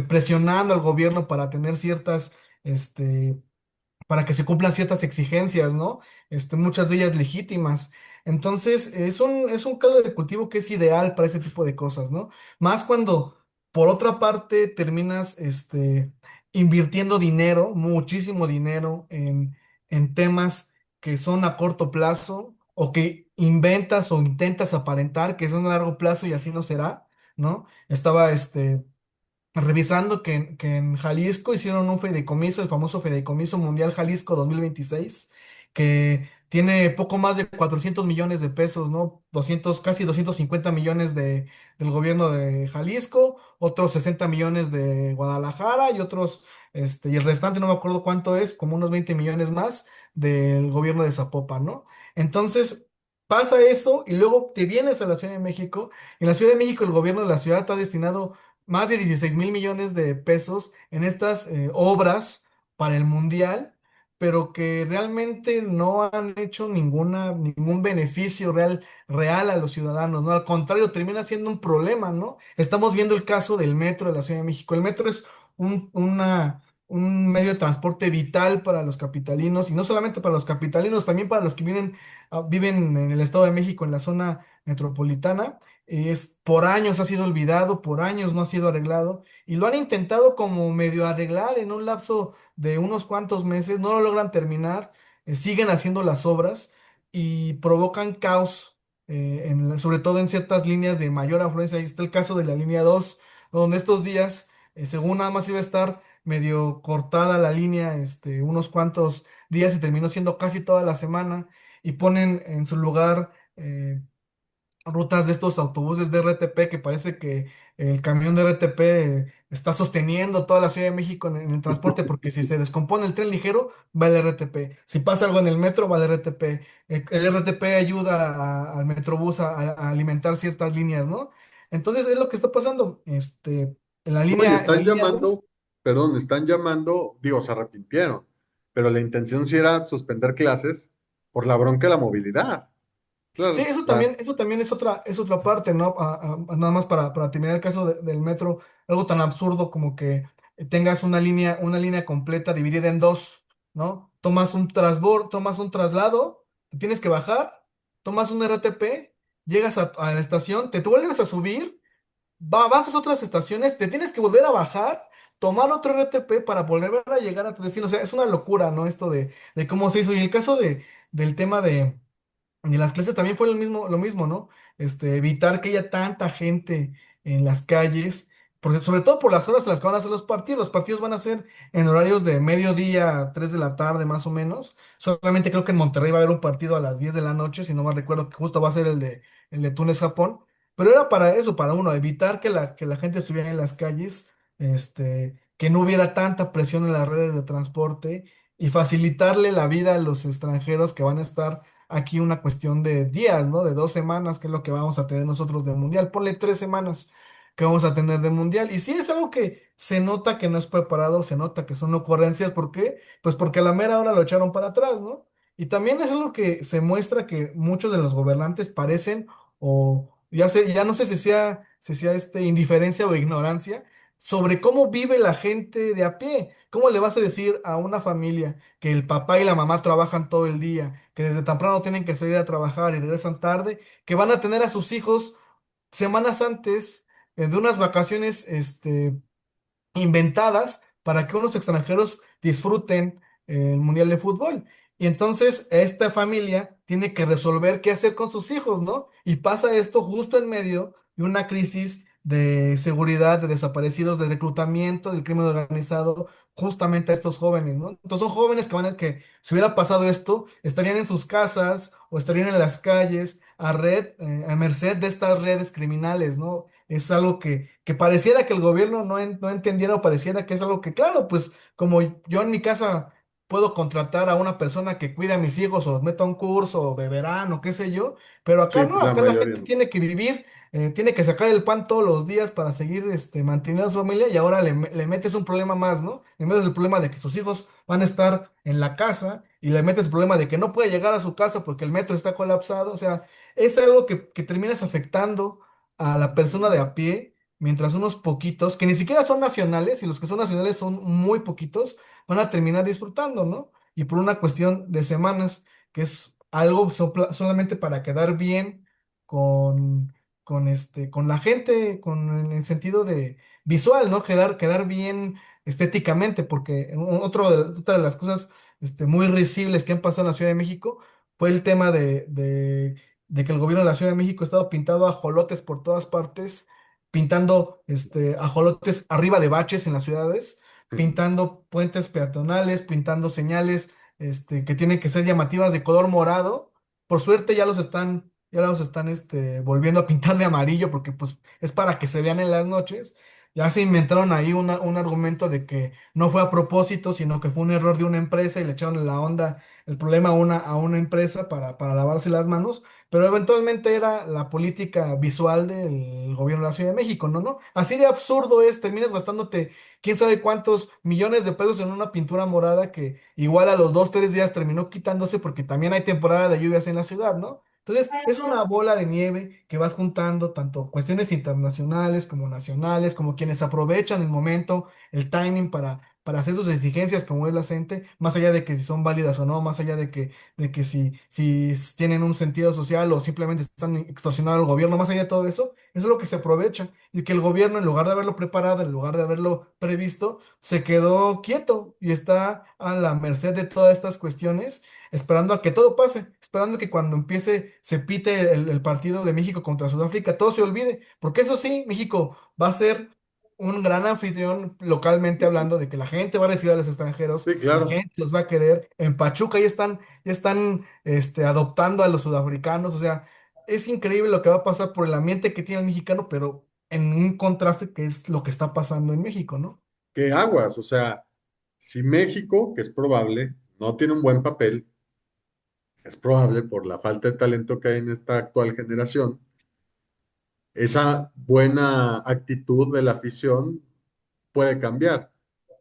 presionando al gobierno para tener este, para que se cumplan ciertas exigencias, ¿no? Muchas de ellas legítimas. Entonces, es un caldo de cultivo que es ideal para ese tipo de cosas, ¿no? Más cuando, por otra parte, terminas, invirtiendo dinero, muchísimo dinero, en temas que son a corto plazo o que inventas o intentas aparentar que son a largo plazo y así no será, ¿no? Estaba, revisando que en Jalisco hicieron un fideicomiso, el famoso Fideicomiso Mundial Jalisco 2026, que tiene poco más de 400 millones de pesos, ¿no? Casi 250 millones del gobierno de Jalisco, otros 60 millones de Guadalajara y el restante no me acuerdo cuánto es, como unos 20 millones más del gobierno de Zapopan, ¿no? Entonces, pasa eso y luego te vienes a la Ciudad de México. En la Ciudad de México el gobierno de la ciudad ha destinado más de 16 mil millones de pesos en estas obras para el mundial. pero que realmente no han hecho ningún beneficio real a los ciudadanos, ¿no? Al contrario, termina siendo un problema, ¿no? Estamos viendo el caso del metro de la Ciudad de México. El metro es un medio de transporte vital para los capitalinos, y no solamente para los capitalinos, también para los que viven en el Estado de México, en la zona metropolitana. Por años ha sido olvidado, por años no ha sido arreglado, y lo han intentado como medio arreglar en un lapso de unos cuantos meses, no lo logran terminar, siguen haciendo las obras y provocan caos, sobre todo en ciertas líneas de mayor afluencia. Ahí está el caso de la línea 2, donde estos días, según nada más iba a estar medio cortada la línea, unos cuantos días, y terminó siendo casi toda la semana, y ponen en su lugar rutas de estos autobuses de RTP, que parece que el camión de RTP está sosteniendo toda la Ciudad de México en el transporte, porque si se descompone el tren ligero, va el RTP. Si pasa algo en el metro, va el RTP. El RTP ayuda al Metrobús a alimentar ciertas líneas, ¿no? Entonces es lo que está pasando. En la No, y en la están línea 2. llamando, perdón, están llamando, digo, se arrepintieron, pero la intención sí era suspender clases por la bronca de la movilidad. Sí, Claro, o sea, eso también es otra parte, ¿no? Nada más para terminar el caso del metro, algo tan absurdo como que tengas una línea completa dividida en dos, ¿no? Tomas un traslado, te tienes que bajar, tomas un RTP, llegas a la estación, te vuelves a subir, avanzas otras estaciones, te tienes que volver a bajar, tomar otro RTP para volver a llegar a tu destino. O sea, es una locura, ¿no? Esto de cómo se hizo. Y el caso del tema y en las clases también fue lo mismo, ¿no? Evitar que haya tanta gente en las calles, porque, sobre todo por las horas en las que van a hacer los partidos. Los partidos van a ser en horarios de mediodía, 3 de la tarde más o menos. Solamente creo que en Monterrey va a haber un partido a las 10 de la noche, si no mal recuerdo, que justo va a ser el de Túnez-Japón. Pero era para eso, para uno, evitar que la gente estuviera en las calles, que no hubiera tanta presión en las redes de transporte, y facilitarle la vida a los extranjeros que van a estar aquí una cuestión de días, ¿no? De 2 semanas, que es lo que vamos a tener nosotros de mundial. Ponle 3 semanas que vamos a tener de mundial. Y sí es algo que se nota que no es preparado, se nota que son ocurrencias. ¿Por qué? Pues porque a la mera hora lo echaron para atrás, ¿no? Y también es algo que se muestra que muchos de los gobernantes parecen, o ya no sé si sea indiferencia o ignorancia sobre cómo vive la gente de a pie. ¿Cómo le vas a decir a una familia que el papá y la mamá trabajan todo el día, que desde temprano tienen que salir a trabajar y regresan tarde, que van a tener a sus hijos semanas antes, de unas vacaciones, inventadas para que unos extranjeros disfruten el Mundial de Fútbol? Y entonces esta familia tiene que resolver qué hacer con sus hijos, ¿no? Y pasa esto justo en medio de una crisis de seguridad, de desaparecidos, de reclutamiento del crimen organizado, justamente a estos jóvenes, ¿no? Entonces son jóvenes que si hubiera pasado esto, estarían en sus casas o estarían en las calles a merced de estas redes criminales, ¿no? Es algo que pareciera que el gobierno no entendiera, o pareciera que es algo que, claro, pues como yo en mi casa puedo contratar a una persona que cuida a mis hijos, o los meto a un curso o beberán o qué sé yo, pero acá sí, no, pues la acá la mayoría gente no. tiene que vivir, tiene que sacar el pan todos los días para seguir manteniendo a su familia, y ahora le metes un problema más, ¿no? En vez del problema de que sus hijos van a estar en la casa, y le metes el problema de que no puede llegar a su casa porque el metro está colapsado. O sea, es algo que terminas afectando a la persona de a pie, mientras unos poquitos, que ni siquiera son nacionales, y los que son nacionales son muy poquitos, van a terminar disfrutando, ¿no? Y por una cuestión de semanas, que es algo solamente para quedar bien con, con la gente, en el sentido de visual, ¿no? Quedar bien estéticamente, porque otra de las cosas, muy risibles que han pasado en la Ciudad de México fue el tema de que el gobierno de la Ciudad de México ha estado pintando ajolotes por todas partes, pintando ajolotes arriba de baches en las ciudades, pintando puentes peatonales, pintando señales que tienen que ser llamativas de color morado. Por suerte ya los están volviendo a pintar de amarillo, porque pues es para que se vean en las noches. Ya se inventaron ahí un argumento de que no fue a propósito, sino que fue un error de una empresa y le echaron la onda, el problema a una empresa para lavarse las manos, pero eventualmente era la política visual del gobierno de la Ciudad de México, ¿no? ¿No? Así de absurdo es, terminas gastándote quién sabe cuántos millones de pesos en una pintura morada que igual a los 2, 3 días terminó quitándose porque también hay temporada de lluvias en la ciudad, ¿no? Entonces, es una bola de nieve que vas juntando tanto cuestiones internacionales como nacionales, como quienes aprovechan el momento, el timing para hacer sus exigencias como es la gente, más allá de que si son válidas o no, más allá de que si tienen un sentido social o simplemente están extorsionando al gobierno, más allá de todo eso es lo que se aprovecha. Y que el gobierno, en lugar de haberlo preparado, en lugar de haberlo previsto, se quedó quieto y está a la merced de todas estas cuestiones esperando a que todo pase, esperando que cuando empiece, se pite el partido de México contra Sudáfrica, todo se olvide, porque eso sí, México va a ser un gran anfitrión localmente hablando de que la gente va a recibir a los extranjeros, Sí, la claro. gente los va a querer. En Pachuca ya están adoptando a los sudafricanos, o sea, es increíble lo que va a pasar por el ambiente que tiene el mexicano, pero en un contraste que es lo que está pasando en México, ¿no? ¿Qué aguas? O sea, si México, que es probable, no tiene un buen papel, es probable por la falta de talento que hay en esta actual generación, esa buena actitud de la afición puede cambiar.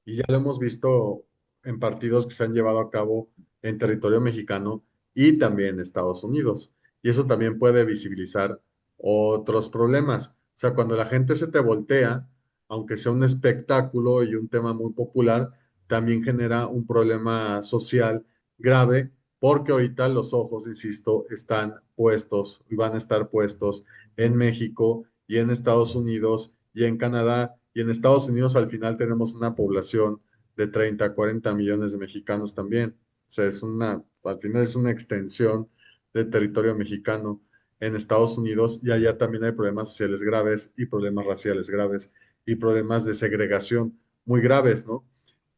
Y ya lo hemos visto en partidos que se han llevado a cabo en territorio mexicano y también en Estados Unidos. Y eso también puede visibilizar otros problemas. O sea, cuando la gente se te voltea, aunque sea un espectáculo y un tema muy popular, también genera un problema social grave porque ahorita los ojos, insisto, están puestos y van a estar puestos en México y en Estados Unidos y en Canadá. Y en Estados Unidos al final tenemos una población de 30 40 millones de mexicanos también. O sea, al final es una extensión del territorio mexicano en Estados Unidos y allá también hay problemas sociales graves y problemas raciales graves y problemas de segregación muy graves, ¿no?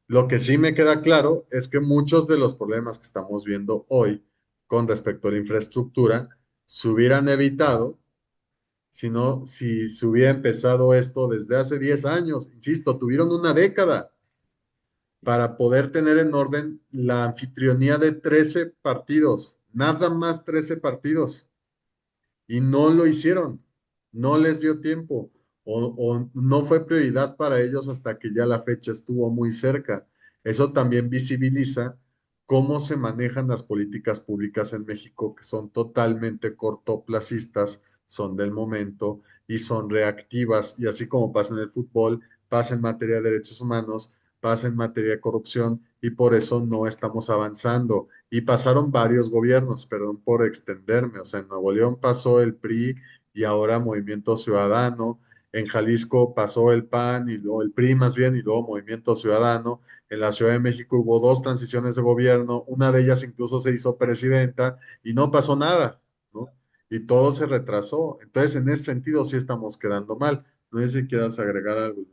Lo que sí me queda claro es que muchos de los problemas que estamos viendo hoy con respecto a la infraestructura se hubieran evitado sino si se hubiera empezado esto desde hace 10 años. Insisto, tuvieron una década para poder tener en orden la anfitrionía de 13 partidos, nada más 13 partidos, y no lo hicieron, no les dio tiempo o no fue prioridad para ellos hasta que ya la fecha estuvo muy cerca. Eso también visibiliza cómo se manejan las políticas públicas en México, que son totalmente cortoplacistas, son del momento y son reactivas. Y así como pasa en el fútbol, pasa en materia de derechos humanos, pasa en materia de corrupción y por eso no estamos avanzando. Y pasaron varios gobiernos, perdón por extenderme, o sea, en Nuevo León pasó el PRI y ahora Movimiento Ciudadano, en Jalisco pasó el PAN y luego el PRI más bien y luego Movimiento Ciudadano, en la Ciudad de México hubo dos transiciones de gobierno, una de ellas incluso se hizo presidenta y no pasó nada, ¿no? Y todo se retrasó. Entonces, en ese sentido sí estamos quedando mal. No sé si quieras agregar algo.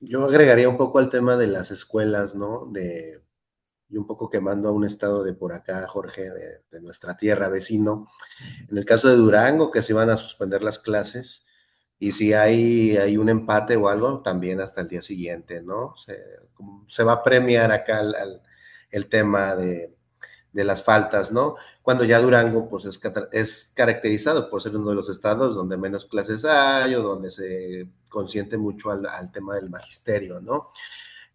Yo agregaría un poco al tema de las escuelas, ¿no? Y un poco quemando a un estado de por acá, Jorge, de nuestra tierra vecino. En el caso de Durango, que se iban a suspender las clases, y si hay un empate o algo, también hasta el día siguiente, ¿no? Se va a premiar acá el tema de las faltas, ¿no? Cuando ya Durango, pues es caracterizado por ser uno de los estados donde menos clases hay o donde se consiente mucho al tema del magisterio, ¿no?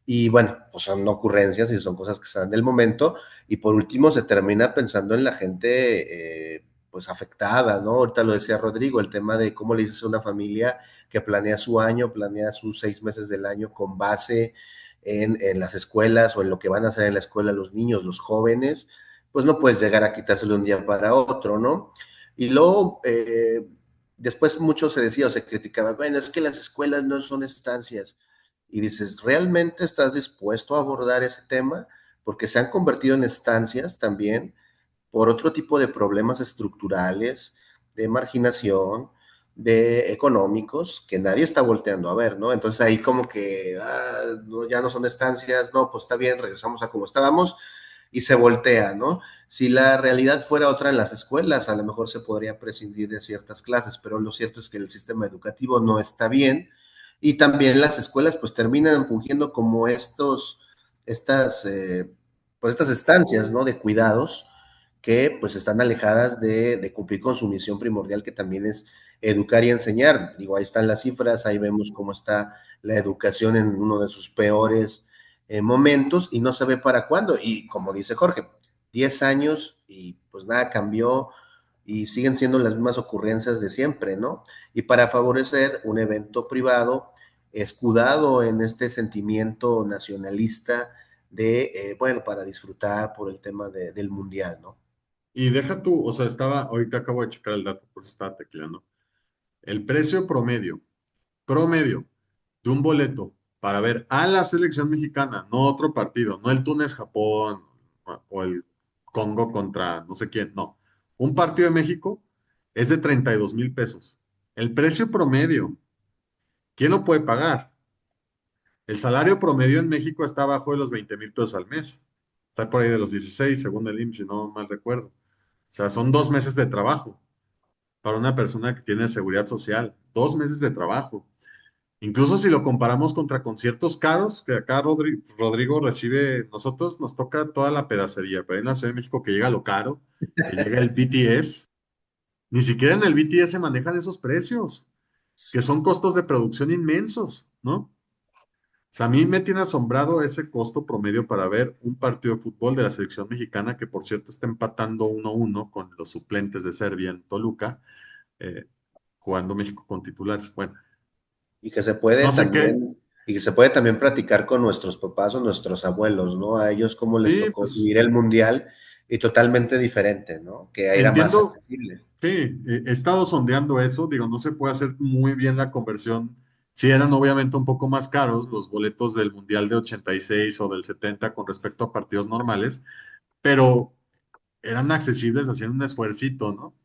Y bueno, pues son ocurrencias y son cosas que están en el momento. Y por último, se termina pensando en la gente, pues afectada, ¿no? Ahorita lo decía Rodrigo, el tema de cómo le dices a una familia que planea su año, planea sus 6 meses del año con base en las escuelas o en lo que van a hacer en la escuela los niños, los jóvenes, pues no puedes llegar a quitárselo de un día para otro, ¿no? Y luego, después mucho se decía o se criticaba, bueno, es que las escuelas no son estancias y dices, ¿realmente estás dispuesto a abordar ese tema? Porque se han convertido en estancias también por otro tipo de problemas estructurales, de marginación, de económicos, que nadie está volteando a ver, ¿no? Entonces ahí como que no, ya no son estancias, no, pues está bien, regresamos a como estábamos y se voltea, ¿no? Si la realidad fuera otra en las escuelas, a lo mejor se podría prescindir de ciertas clases, pero lo cierto es que el sistema educativo no está bien Y también las escuelas pues terminan fungiendo como estas, pues estas estancias, ¿no? De cuidados que pues están alejadas de cumplir con su misión primordial, que también es educar y enseñar. Digo, ahí están las cifras, ahí vemos cómo está la educación en uno de sus peores momentos y no se ve para cuándo. Y como dice Jorge, 10 años y pues nada cambió y siguen siendo las mismas ocurrencias de siempre, ¿no? Y para favorecer un evento privado escudado en este sentimiento nacionalista de, bueno, para disfrutar por el tema del mundial, ¿no? Y deja tú, o sea, ahorita acabo de checar el dato, por eso estaba tecleando. El precio promedio de un boleto para ver a la selección mexicana, no otro partido, no el Túnez-Japón o el Congo contra no sé quién, no. Un partido de México es de 32,000 pesos. El precio promedio, ¿quién lo puede pagar? El salario promedio en México está abajo de los 20,000 pesos al mes. Está por ahí de los 16, según el IMSS, si no mal recuerdo. O sea, son 2 meses de trabajo para una persona que tiene seguridad social. 2 meses de trabajo. Incluso si lo comparamos contra conciertos caros, que acá Rodrigo recibe, nosotros nos toca toda la pedacería, pero en la Ciudad de México que llega lo caro, que llega el BTS, ni siquiera en el BTS se manejan esos precios, que son costos de producción inmensos, ¿no? O sea, a mí me tiene asombrado ese costo promedio para ver un partido de fútbol de la selección mexicana, que por cierto está empatando 1-1 con los suplentes de Serbia en Toluca, eh, jugando México con titulares. Bueno, Y que se puede no sé qué. también, y que se puede también platicar con nuestros papás o nuestros abuelos, ¿no? A ellos cómo les Sí, tocó pues vivir el mundial y totalmente diferente, ¿no? Que era más entiendo. accesible. Sí, he estado sondeando eso, digo, no se puede hacer muy bien la conversión. Sí eran obviamente un poco más caros los boletos del Mundial de 86 o del 70 con respecto a partidos normales, pero eran accesibles haciendo un esfuercito, ¿no?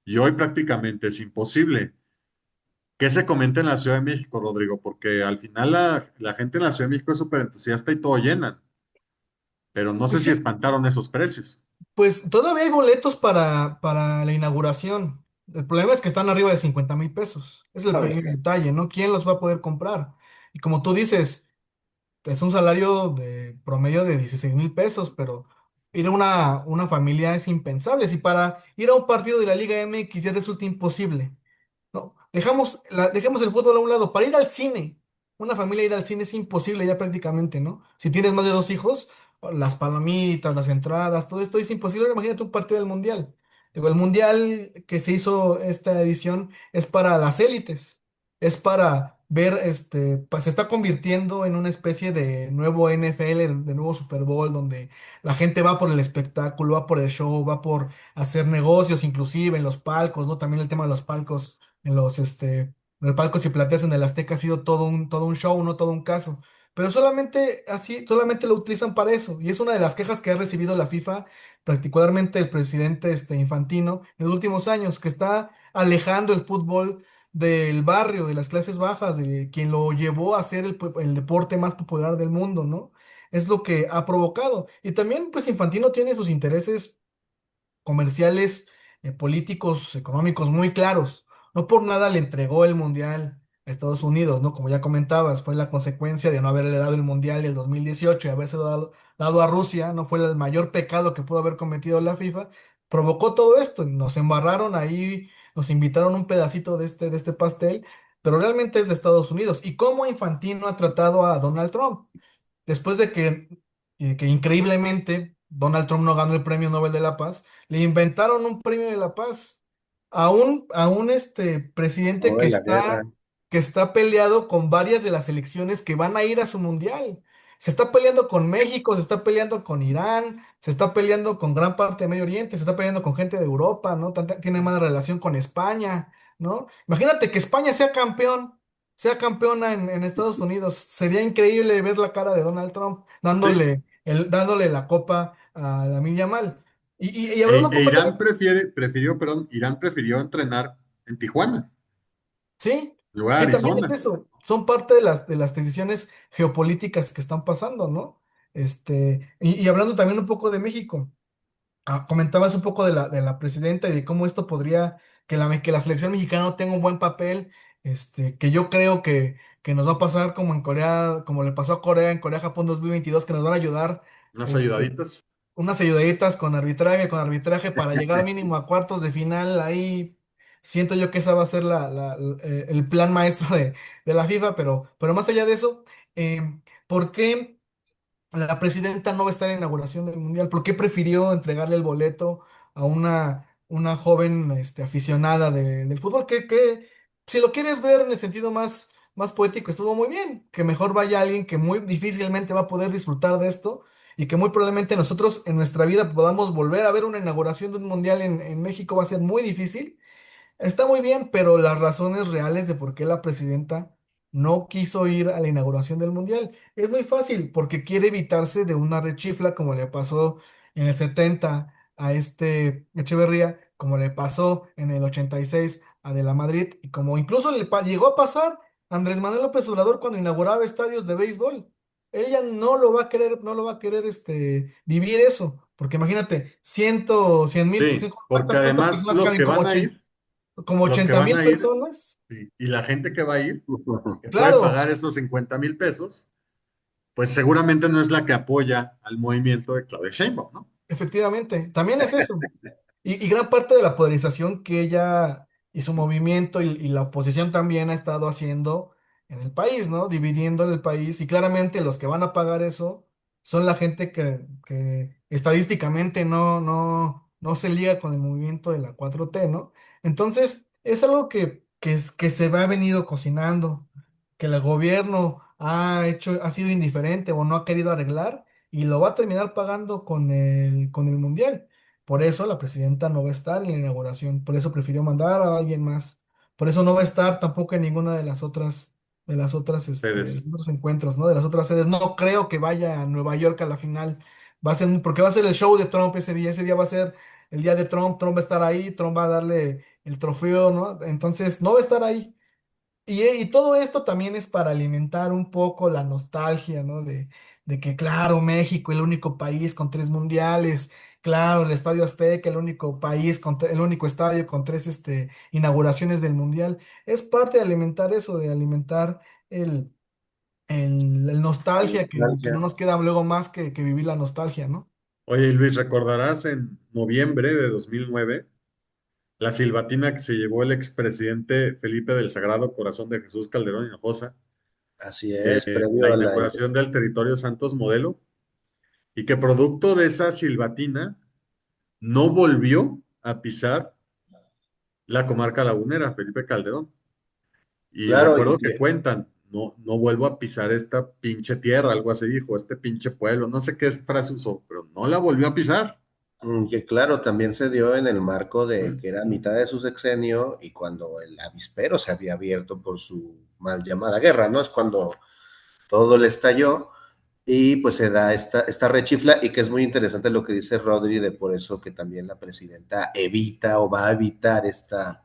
Y hoy prácticamente es imposible. ¿Qué se comenta en la Ciudad de México, Rodrigo? Porque al final la gente en la Ciudad de México es súper entusiasta y todo llenan, pero no sé Pues si sí, espantaron esos precios. pues todavía hay boletos para la inauguración. El problema es que están arriba de 50,000 pesos. Es el Ay, pequeño detalle, ¿no? ¿Quién los va a poder comprar? Y como tú dices, es un salario de promedio de 16,000 pesos, pero ir a una familia es impensable. Si para ir a un partido de la Liga MX ya resulta imposible. No, dejemos el fútbol a un lado. Para ir al cine, una familia ir al cine es imposible ya prácticamente, ¿no? Si tienes más de dos hijos, las palomitas, las entradas, todo esto es imposible. Ahora imagínate un partido del Mundial. Digo, el Mundial que se hizo esta edición es para las élites, es para ver, se está convirtiendo en una especie de nuevo NFL, de nuevo Super Bowl, donde la gente va por el espectáculo, va por el show, va por hacer negocios, inclusive en los palcos, ¿no? También el tema de los palcos en el palco si plateas en el Azteca ha sido todo un show, no todo un caso. Pero solamente así, solamente lo utilizan para eso. Y es una de las quejas que ha recibido la FIFA, particularmente el presidente Infantino, en los últimos años, que está alejando el fútbol del barrio, de las clases bajas, de quien lo llevó a ser el deporte más popular del mundo, ¿no? Es lo que ha provocado. Y también, pues, Infantino tiene sus intereses comerciales, políticos, económicos muy claros. No por nada le entregó el Mundial a Estados Unidos, ¿no? Como ya comentabas, fue la consecuencia de no haberle dado el Mundial del 2018 y haberse dado a Rusia, no fue el mayor pecado que pudo haber cometido la FIFA. Provocó todo esto, y nos embarraron ahí, nos invitaron un pedacito de este pastel, pero realmente es de Estados Unidos. ¿Y cómo Infantino ha tratado a Donald Trump? Después de que increíblemente Donald Trump no ganó el Premio Nobel de la Paz, le inventaron un Premio de la Paz a un presidente no de la guerra. que está peleado con varias de las elecciones que van a ir a su mundial. Se está peleando con México, se está peleando con Irán, se está peleando con gran parte de Medio Oriente, se está peleando con gente de Europa, ¿no? Tiene mala relación con España, ¿no? Imagínate que España sea campeona en Estados Unidos. Sería increíble ver la cara de Donald Trump Sí. dándole la copa a Lamine Yamal. Y E, hablando un e poco Irán también, Irán prefirió entrenar en Tijuana, sí, en lugar de sí, también es Arizona. eso. Son parte de las decisiones geopolíticas que están pasando, ¿no? Y hablando también un poco de México. Comentabas un poco de la presidenta y de cómo esto podría que la selección mexicana no tenga un buen papel que yo creo que nos va a pasar como en Corea, como le pasó a Corea en Corea-Japón 2022, que nos van a ayudar Unas este, ayudaditas. unas ayudaditas con arbitraje para llegar mínimo a cuartos de final. Ahí siento yo que esa va a ser el plan maestro de la FIFA, pero más allá de eso, ¿por qué la presidenta no va a estar en la inauguración del Mundial? ¿Por qué prefirió entregarle el boleto a una joven aficionada del fútbol? Que si lo quieres ver en el sentido más poético, estuvo muy bien. Que mejor vaya alguien que muy difícilmente va a poder disfrutar de esto y que muy probablemente nosotros en nuestra vida podamos volver a ver una inauguración de un Mundial en México va a ser muy difícil. Está muy bien, pero las razones reales de por qué la presidenta no quiso ir a la inauguración del Mundial es muy fácil, porque quiere evitarse de una rechifla como le pasó en el 70 a Echeverría, como le pasó en el 86 a De la Madrid, y como incluso llegó a pasar a Andrés Manuel López Obrador cuando inauguraba estadios de béisbol. Ella no lo va a querer, no lo va a querer vivir eso, porque imagínate, 100 mil, Sí, porque ¿cuántas además personas caben? Como los que 80 van mil a ir, personas. sí, y la gente que va a ir, que puede Claro, pagar esos 50,000 pesos, pues seguramente no es la que apoya al movimiento de Claudia Sheinbaum, ¿no? efectivamente, también es eso. Y gran parte de la polarización que ella y su movimiento y la oposición también ha estado haciendo en el país, ¿no? Dividiendo el país. Y claramente los que van a pagar eso son la gente que estadísticamente no se liga con el movimiento de la 4T, ¿no? Entonces, es algo que se va venido cocinando, que el gobierno ha sido indiferente o no ha querido arreglar y lo va a terminar pagando con el Mundial. Por eso la presidenta no va a estar en la inauguración, por eso prefirió mandar a alguien más. Por eso no va a estar tampoco en ninguna de los Ustedes, otros encuentros, ¿no? De las otras sedes. No creo que vaya a Nueva York a la final. Porque va a ser el show de Trump ese día. Ese día va a ser el día de Trump. Trump va a estar ahí, Trump va a darle el trofeo, ¿no? Entonces no va a estar ahí. Y todo esto también es para alimentar un poco la nostalgia, ¿no? De que, claro, México, el único país con 3 mundiales, claro, el Estadio Azteca, el único país, el único estadio con tres inauguraciones del mundial. Es parte de alimentar eso, de alimentar el La nostalgia, que no nostalgia. nos queda luego más que vivir la nostalgia, ¿no? oye Luis, recordarás en noviembre de 2009 la silbatina que se llevó el expresidente Felipe del Sagrado Corazón de Jesús Calderón Hinojosa, Así es, la previo a la... inauguración del territorio Santos Modelo, y que producto de esa silbatina no volvió a pisar la comarca lagunera, Felipe Calderón. Y me Claro, acuerdo que cuentan, no, no vuelvo a pisar esta pinche tierra, algo así dijo, este pinche pueblo, no sé qué frase usó, pero no la volvió a pisar. que claro, también se dio en el marco de que era mitad de su sexenio y cuando el avispero se había abierto por su mal llamada guerra, ¿no? Es cuando todo le estalló y pues se da esta rechifla y que es muy interesante lo que dice Rodri de por eso que también la presidenta evita o va a evitar esta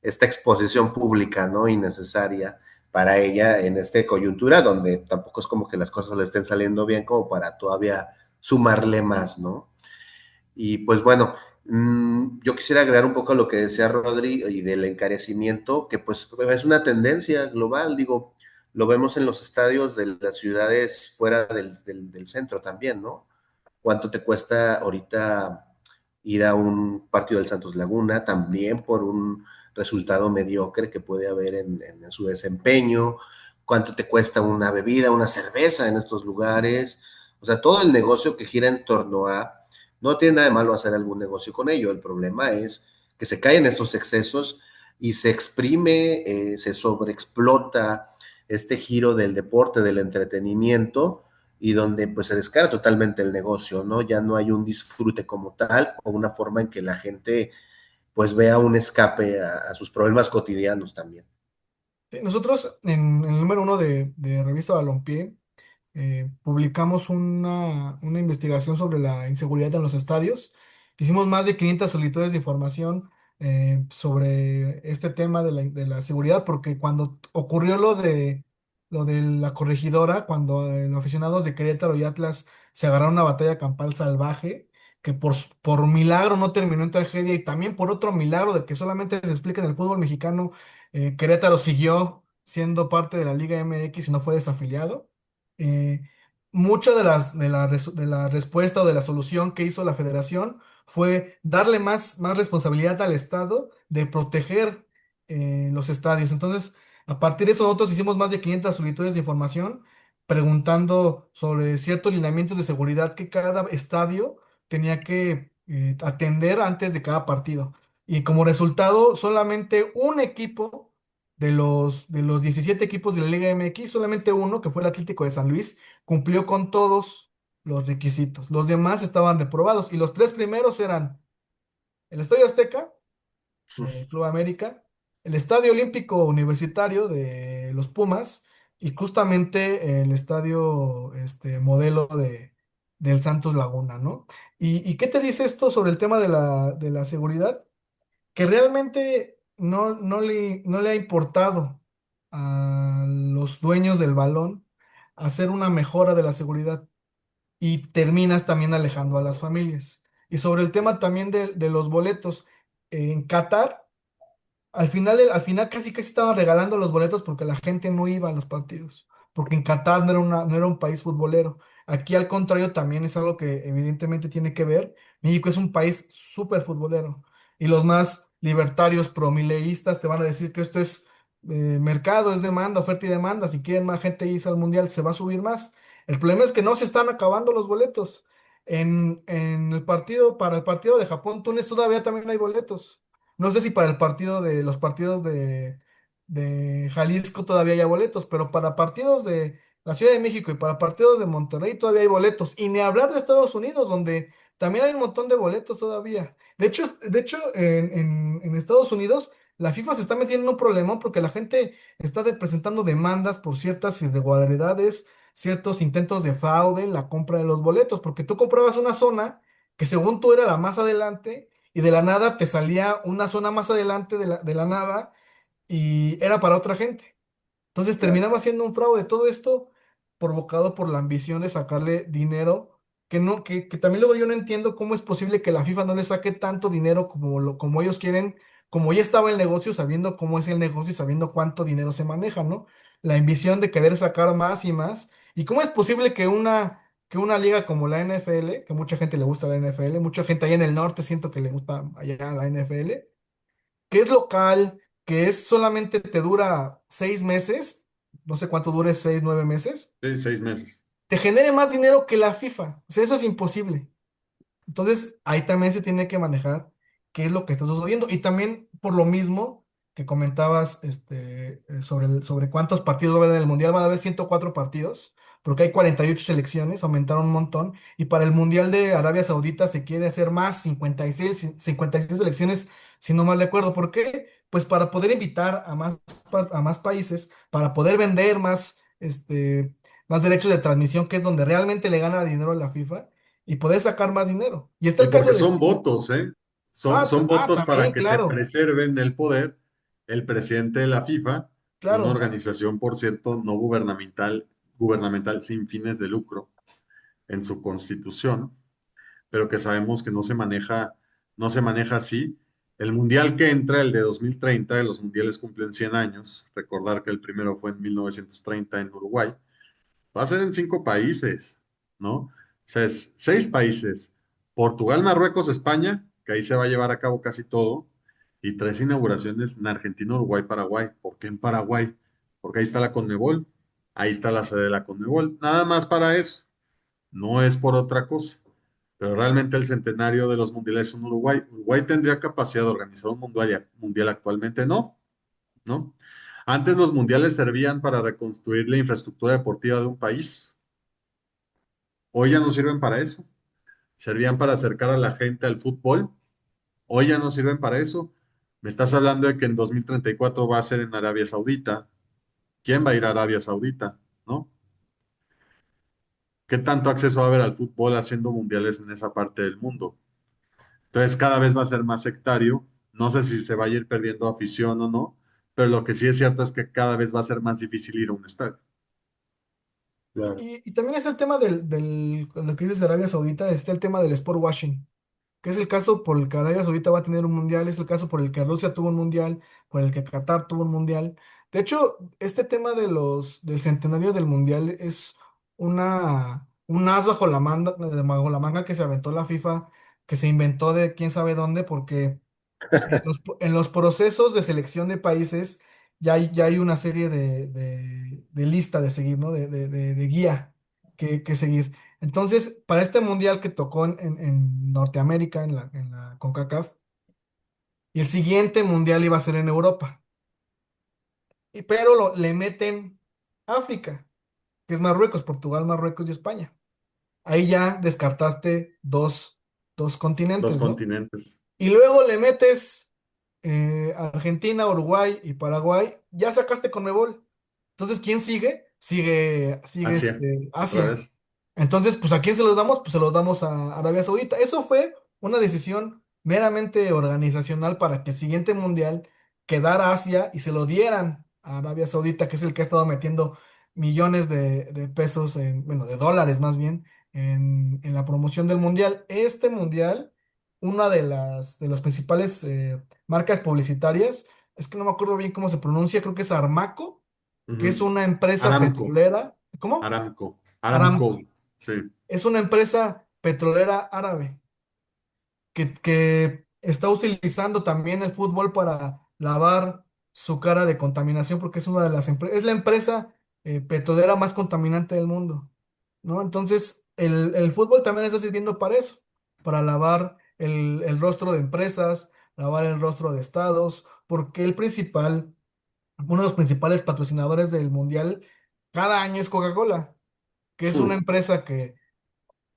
exposición pública, ¿no? Innecesaria para ella en esta coyuntura donde tampoco es como que las cosas le estén saliendo bien como para todavía sumarle más, ¿no? Y pues bueno, yo quisiera agregar un poco a lo que decía Rodri y del encarecimiento, que pues es una tendencia global, digo, lo vemos en los estadios de las ciudades fuera del centro también, ¿no? ¿Cuánto te cuesta ahorita ir a un partido del Santos Laguna? También por un resultado mediocre que puede haber en su desempeño. ¿Cuánto te cuesta una bebida, una cerveza en estos lugares? O sea, todo el negocio que gira en torno a no tiene nada de malo hacer algún negocio con ello. El problema es que se caen estos excesos y se exprime, se sobreexplota este giro del deporte, del entretenimiento, y donde pues se descara totalmente el negocio, ¿no? Ya no hay un disfrute como tal o una forma en que la gente pues vea un escape a sus problemas cotidianos también. Sí, nosotros en el número uno de Revista Balompié publicamos una investigación sobre la inseguridad en los estadios. Hicimos más de 500 solicitudes de información sobre este tema de la seguridad, porque cuando ocurrió lo de la corregidora, cuando los aficionados de Querétaro y Atlas se agarraron una batalla campal salvaje, que por milagro no terminó en tragedia y también por otro milagro de que solamente se explica en el fútbol mexicano, Querétaro siguió siendo parte de la Liga MX y no fue desafiliado. Eh, Mucha de la respuesta o de la solución que hizo la federación fue darle más responsabilidad al Estado de proteger los estadios. Entonces, a partir de eso, nosotros hicimos más de 500 solicitudes de información preguntando sobre ciertos lineamientos de seguridad que cada estadio tenía que atender antes de cada partido. Y como resultado, solamente un equipo de los 17 equipos de la Liga MX, solamente uno, que fue el Atlético de San Luis, cumplió con todos los requisitos. Los demás estaban reprobados y los tres primeros eran el Estadio Azteca, de Club América, el Estadio Olímpico Universitario de los Pumas y justamente el estadio modelo del Santos Laguna, ¿no? ¿Y qué te dice esto sobre el tema de la seguridad? Que realmente no le ha importado a los dueños del balón hacer una mejora de la seguridad y terminas también alejando a las familias. Y sobre el tema también de los boletos, en Qatar al final casi estaban regalando los boletos porque la gente no iba a los partidos, porque en Qatar no era un país futbolero. Aquí al contrario también es algo que evidentemente tiene que ver. México es un país súper futbolero y los más libertarios promileístas te van a decir que esto es mercado, es demanda, oferta y demanda. Si quieren más gente irse al mundial, se va a subir más. El problema es que no se están acabando los boletos. Para el partido de Japón-Túnez todavía también hay boletos. No sé si para los partidos de Jalisco todavía hay boletos, pero para partidos de la Ciudad de México y para partidos de Monterrey todavía hay boletos. Y ni hablar de Estados Unidos, donde también hay un montón de boletos todavía. De hecho, en Estados Unidos, la FIFA se está metiendo en un problema porque la gente está presentando demandas por ciertas irregularidades, ciertos intentos de fraude en la compra de los boletos, porque tú comprabas una zona que según tú era la más adelante y de la nada te salía una zona más adelante de la nada y era para otra gente. Entonces terminaba siendo un fraude. Todo esto provocado por la ambición de sacarle dinero, que no, que también luego yo no entiendo cómo es posible que la FIFA no le saque tanto dinero como ellos quieren, como ya estaba el negocio, sabiendo cómo es el negocio y sabiendo cuánto dinero se maneja, ¿no? La ambición de querer sacar más y más. ¿Y cómo es posible que una liga como la NFL, que mucha gente le gusta la NFL, mucha gente allá en el norte siento que le gusta allá la NFL, que es local, que es solamente te dura 6 meses, no sé cuánto dure, 6, 9 meses, Sí, 6 meses. te genere más dinero que la FIFA? O sea, eso es imposible. Entonces, ahí también se tiene que manejar qué es lo que está sucediendo. Y también por lo mismo que comentabas sobre cuántos partidos va a haber en el Mundial, va a haber 104 partidos, porque hay 48 selecciones, aumentaron un montón. Y para el Mundial de Arabia Saudita se quiere hacer más, 56 selecciones, si no mal recuerdo. ¿Por qué? Pues para poder invitar a más países, para poder vender más derechos de transmisión, que es donde realmente le gana dinero a la FIFA y poder sacar más dinero. Y está Y el caso porque de son Chile. votos, ¿eh? Son votos para También, que se claro, preserven el poder el presidente de la FIFA, una claro. organización, por cierto, no gubernamental sin fines de lucro en su constitución, pero que sabemos que no se maneja así. El mundial que entra, el de 2030, los mundiales cumplen 100 años. Recordar que el primero fue en 1930 en Uruguay. Va a ser en 5 países, ¿no? O sea, es 6 países. Portugal, Marruecos, España, que ahí se va a llevar a cabo casi todo, y 3 inauguraciones en Argentina, Uruguay, Paraguay. ¿Por qué en Paraguay? Porque ahí está la Conmebol, ahí está la sede de la Conmebol. Nada más para eso, no es por otra cosa. Pero realmente el centenario de los mundiales en Uruguay. Uruguay tendría capacidad de organizar un mundial actualmente, no, ¿no? Antes los mundiales servían para reconstruir la infraestructura deportiva de un país. Hoy ya no sirven para eso. Servían para acercar a la gente al fútbol. Hoy ya no sirven para eso. Me estás hablando de que en 2034 va a ser en Arabia Saudita. ¿Quién va a ir a Arabia Saudita? ¿No? ¿Qué tanto acceso va a haber al fútbol haciendo mundiales en esa parte del mundo? Entonces cada vez va a ser más sectario. No sé si se va a ir perdiendo afición o no, pero lo que sí es cierto es que cada vez va a ser más difícil ir a un estadio. Claro. Y también está el tema lo que dices de Arabia Saudita, está el tema del sport washing. que es el caso por el que Arabia Saudita va a tener un mundial, es el caso por el que Rusia tuvo un mundial, por el que Qatar tuvo un mundial. De hecho, este tema del centenario del mundial es un as bajo la manga que se aventó la FIFA, que se inventó de quién sabe dónde, porque en los procesos de selección de países ya hay una serie de lista de seguir, ¿no? De guía que seguir. Entonces, para este mundial que tocó en Norteamérica, en la CONCACAF, y el siguiente mundial iba a ser en Europa, pero le meten África, que es Marruecos, Portugal, Marruecos y España. Ahí ya descartaste dos Dos continentes, ¿no? continentes. Y luego le metes Argentina, Uruguay y Paraguay, ya sacaste Conmebol. Entonces, ¿quién sigue? Sigue Asia, otra Asia. vez. Entonces, pues ¿a quién se los damos? Pues se los damos a Arabia Saudita. Eso fue una decisión meramente organizacional para que el siguiente mundial quedara Asia y se lo dieran a Arabia Saudita, que es el que ha estado metiendo millones de pesos, bueno, de dólares más bien, en la promoción del mundial. Este mundial, una de las principales marcas publicitarias, es que no me acuerdo bien cómo se pronuncia, creo que es Armaco, que es Ujú. una empresa Aramco, petrolera. ¿Cómo? Aramco, Aramco. Aramco, sí. Es una empresa petrolera árabe que está utilizando también el fútbol para lavar su cara de contaminación, porque es una de las empresas, es la empresa petrolera más contaminante del mundo, ¿no? Entonces, el fútbol también está sirviendo para eso, para lavar el rostro de empresas, lavar el rostro de estados, porque uno de los principales patrocinadores del mundial cada año es Coca-Cola, que es una Hmm. empresa que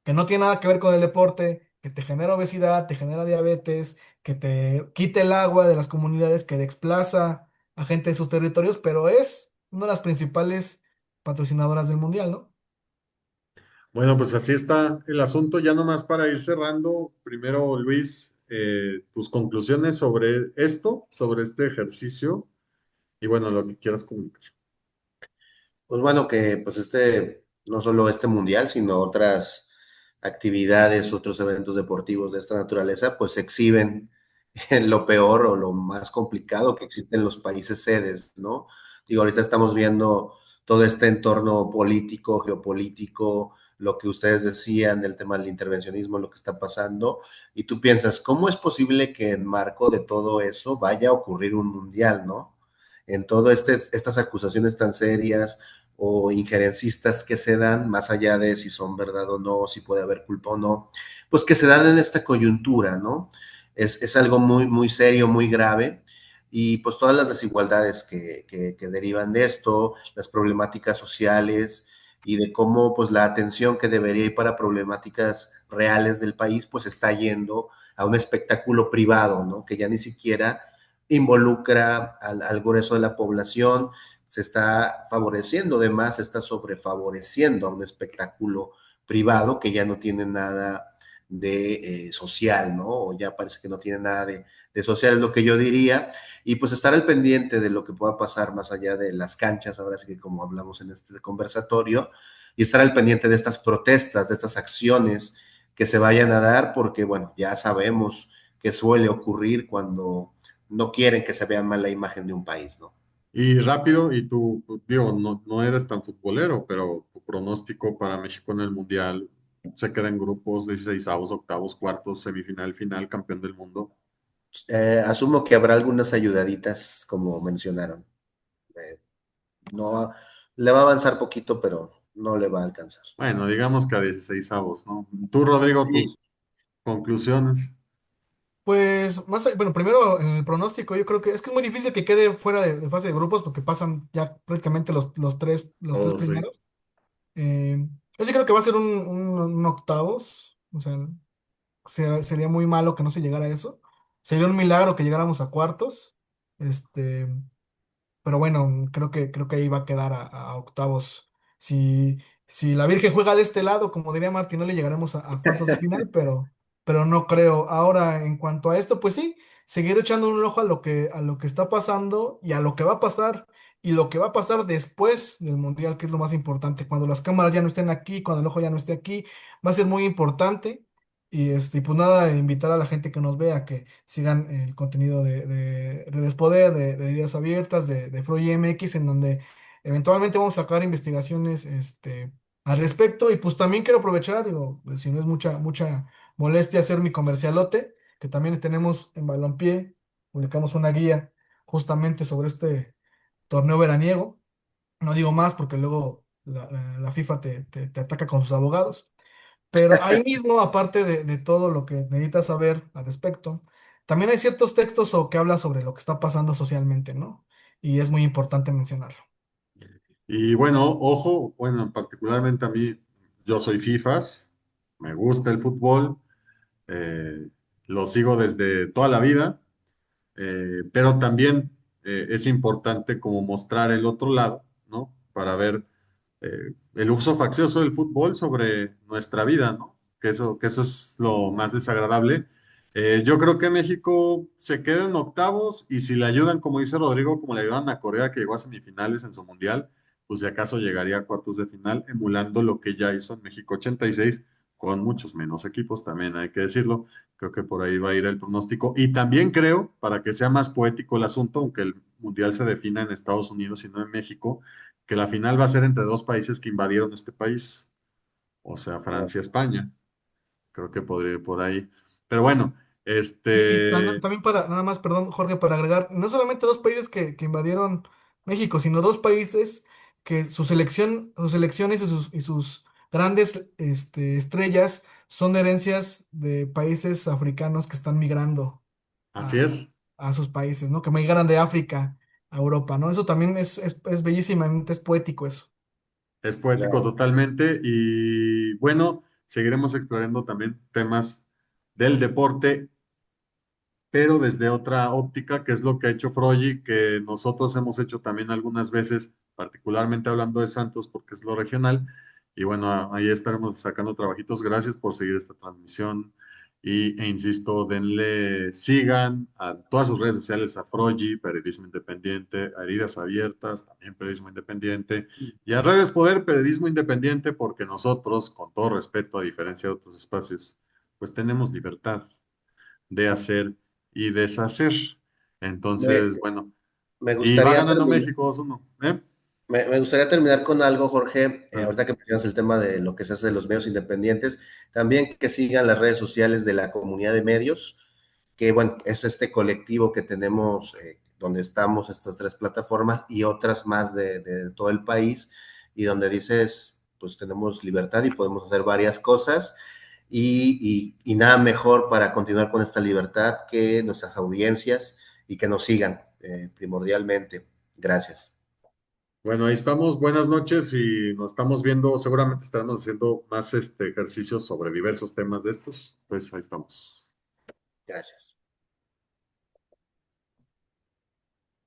no tiene nada que ver con el deporte, que te genera obesidad, te genera diabetes, que te quita el agua de las comunidades, que desplaza a gente de sus territorios, pero es una de las principales patrocinadoras del mundial, ¿no? Bueno, pues así está el asunto. Ya nomás para ir cerrando, primero, Luis, tus conclusiones sobre esto, sobre este ejercicio y bueno, lo que quieras comunicar. Pues bueno, que pues no solo este mundial, sino otras actividades, otros eventos deportivos de esta naturaleza, pues exhiben lo peor o lo más complicado que existe en los países sedes, ¿no? Digo, ahorita estamos viendo todo este entorno político, geopolítico, lo que ustedes decían del tema del intervencionismo, lo que está pasando, y tú piensas, ¿cómo es posible que en marco de todo eso vaya a ocurrir un mundial, ¿no? En todo estas acusaciones tan serias o injerencistas que se dan, más allá de si son verdad o no, si puede haber culpa o no, pues que se dan en esta coyuntura, ¿no? Es algo muy, muy serio, muy grave, y pues todas las desigualdades que derivan de esto, las problemáticas sociales y de cómo pues la atención que debería ir para problemáticas reales del país pues está yendo a un espectáculo privado, ¿no? Que ya ni siquiera involucra al grueso de la población, se está favoreciendo, además se está sobrefavoreciendo a un espectáculo privado que ya no tiene nada de social, ¿no? O ya parece que no tiene nada de social, es lo que yo diría, y pues estar al pendiente de lo que pueda pasar más allá de las canchas, ahora sí que como hablamos en este conversatorio, y estar al pendiente de estas protestas, de estas acciones que se vayan a dar, porque bueno, ya sabemos que suele ocurrir cuando no quieren que se vea mal la imagen de un país, ¿no? Y rápido, y tú, digo, no eres tan futbolero, pero tu pronóstico para México en el Mundial se queda en grupos, 16avos, octavos, cuartos, semifinal, final, campeón del mundo. Asumo que habrá algunas ayudaditas, como mencionaron. Eh, no, le va a avanzar poquito, pero no le va a alcanzar. Bueno, digamos que a 16avos, ¿no? Tú, Rodrigo, Sí. tus conclusiones. Pues, bueno, primero en el pronóstico, yo creo que es muy difícil que quede fuera de fase de grupos porque pasan ya prácticamente los tres Oh, sí. primeros. Eh, yo sí creo que va a ser un octavos, o sea, sería muy malo que no se llegara a eso. Sería un milagro que llegáramos a cuartos. Este, pero bueno, creo que ahí va a quedar a octavos. Si, si la Virgen juega de este lado, como diría Martín, no le llegaremos a cuartos de final, pero no creo. Ahora, en cuanto a esto, pues sí, seguir echando un ojo a lo que está pasando y a lo que va a pasar. Y lo que va a pasar después del Mundial, que es lo más importante, cuando las cámaras ya no estén aquí, cuando el ojo ya no esté aquí, va a ser muy importante. Y pues nada, invitar a la gente que nos vea, que sigan el contenido de Redes Poder, de Ideas Abiertas, de Froy MX, en donde eventualmente vamos a sacar investigaciones al respecto. Y pues también quiero aprovechar, digo, pues, si no es mucha molestia, hacer mi comercialote, que también tenemos en Balompié, publicamos una guía justamente sobre este torneo veraniego. No digo más porque luego la FIFA te ataca con sus abogados. Pero ahí mismo, aparte de todo lo que necesitas saber al respecto, también hay ciertos textos o que hablan sobre lo que está pasando socialmente, ¿no? Y es muy importante mencionarlo. Y bueno, ojo, bueno, particularmente a mí, yo soy FIFAs, me gusta el fútbol, eh, lo sigo desde toda la vida, pero también es importante como mostrar el otro lado, ¿no? Para ver el uso faccioso del fútbol sobre nuestra vida, ¿no? Que eso es lo más desagradable. Yo creo que México se queda en octavos y si le ayudan, como dice Rodrigo, como le ayudan a Corea, que llegó a semifinales en su mundial, pues si acaso llegaría a cuartos de final, emulando lo que ya hizo en México 86, con muchos menos equipos, también hay que decirlo. Creo que por ahí va a ir el pronóstico. Y también creo, para que sea más poético el asunto, aunque el mundial se defina en Estados Unidos y no en México, que la final va a ser entre dos países que invadieron este país, o sea, Francia, España. Creo que podría ir por ahí. Pero bueno, Y también para, nada más, perdón, Jorge, para agregar, no solamente dos países que invadieron México, sino dos países que sus elecciones y sus grandes estrellas son herencias de países africanos que están migrando así a, es. a sus países, ¿no? Que migran de África a Europa, ¿no? Eso también es bellísimamente, es poético eso. Es poético Claro. totalmente. Y bueno, seguiremos explorando también temas del deporte, pero desde otra óptica, que es lo que ha hecho Frogy, que nosotros hemos hecho también algunas veces, particularmente hablando de Santos, porque es lo regional. Y bueno, ahí estaremos sacando trabajitos. Gracias por seguir esta transmisión. E insisto, denle, sigan a todas sus redes sociales, a Frogy, Periodismo Independiente, a Heridas Abiertas, también Periodismo Independiente, y a Redes Poder, Periodismo Independiente, porque nosotros, con todo respeto, a diferencia de otros espacios, pues tenemos libertad de hacer y deshacer. Me, Entonces, bueno, me y va gustaría ganando terminar. México 2-1, ¿eh? Me gustaría terminar con algo, Jorge, Ah, ahorita que mencionas el tema de lo que se hace de los medios independientes, también que sigan las redes sociales de la comunidad de medios, que bueno, es este colectivo que tenemos, donde estamos estas tres plataformas y otras más de todo el país, y donde dices, pues tenemos libertad y podemos hacer varias cosas, y nada mejor para continuar con esta libertad que nuestras audiencias y que nos sigan, primordialmente. Gracias. bueno, ahí estamos. Buenas noches y nos estamos viendo. Seguramente estaremos haciendo más ejercicios sobre diversos temas de estos. Pues ahí estamos. Gracias.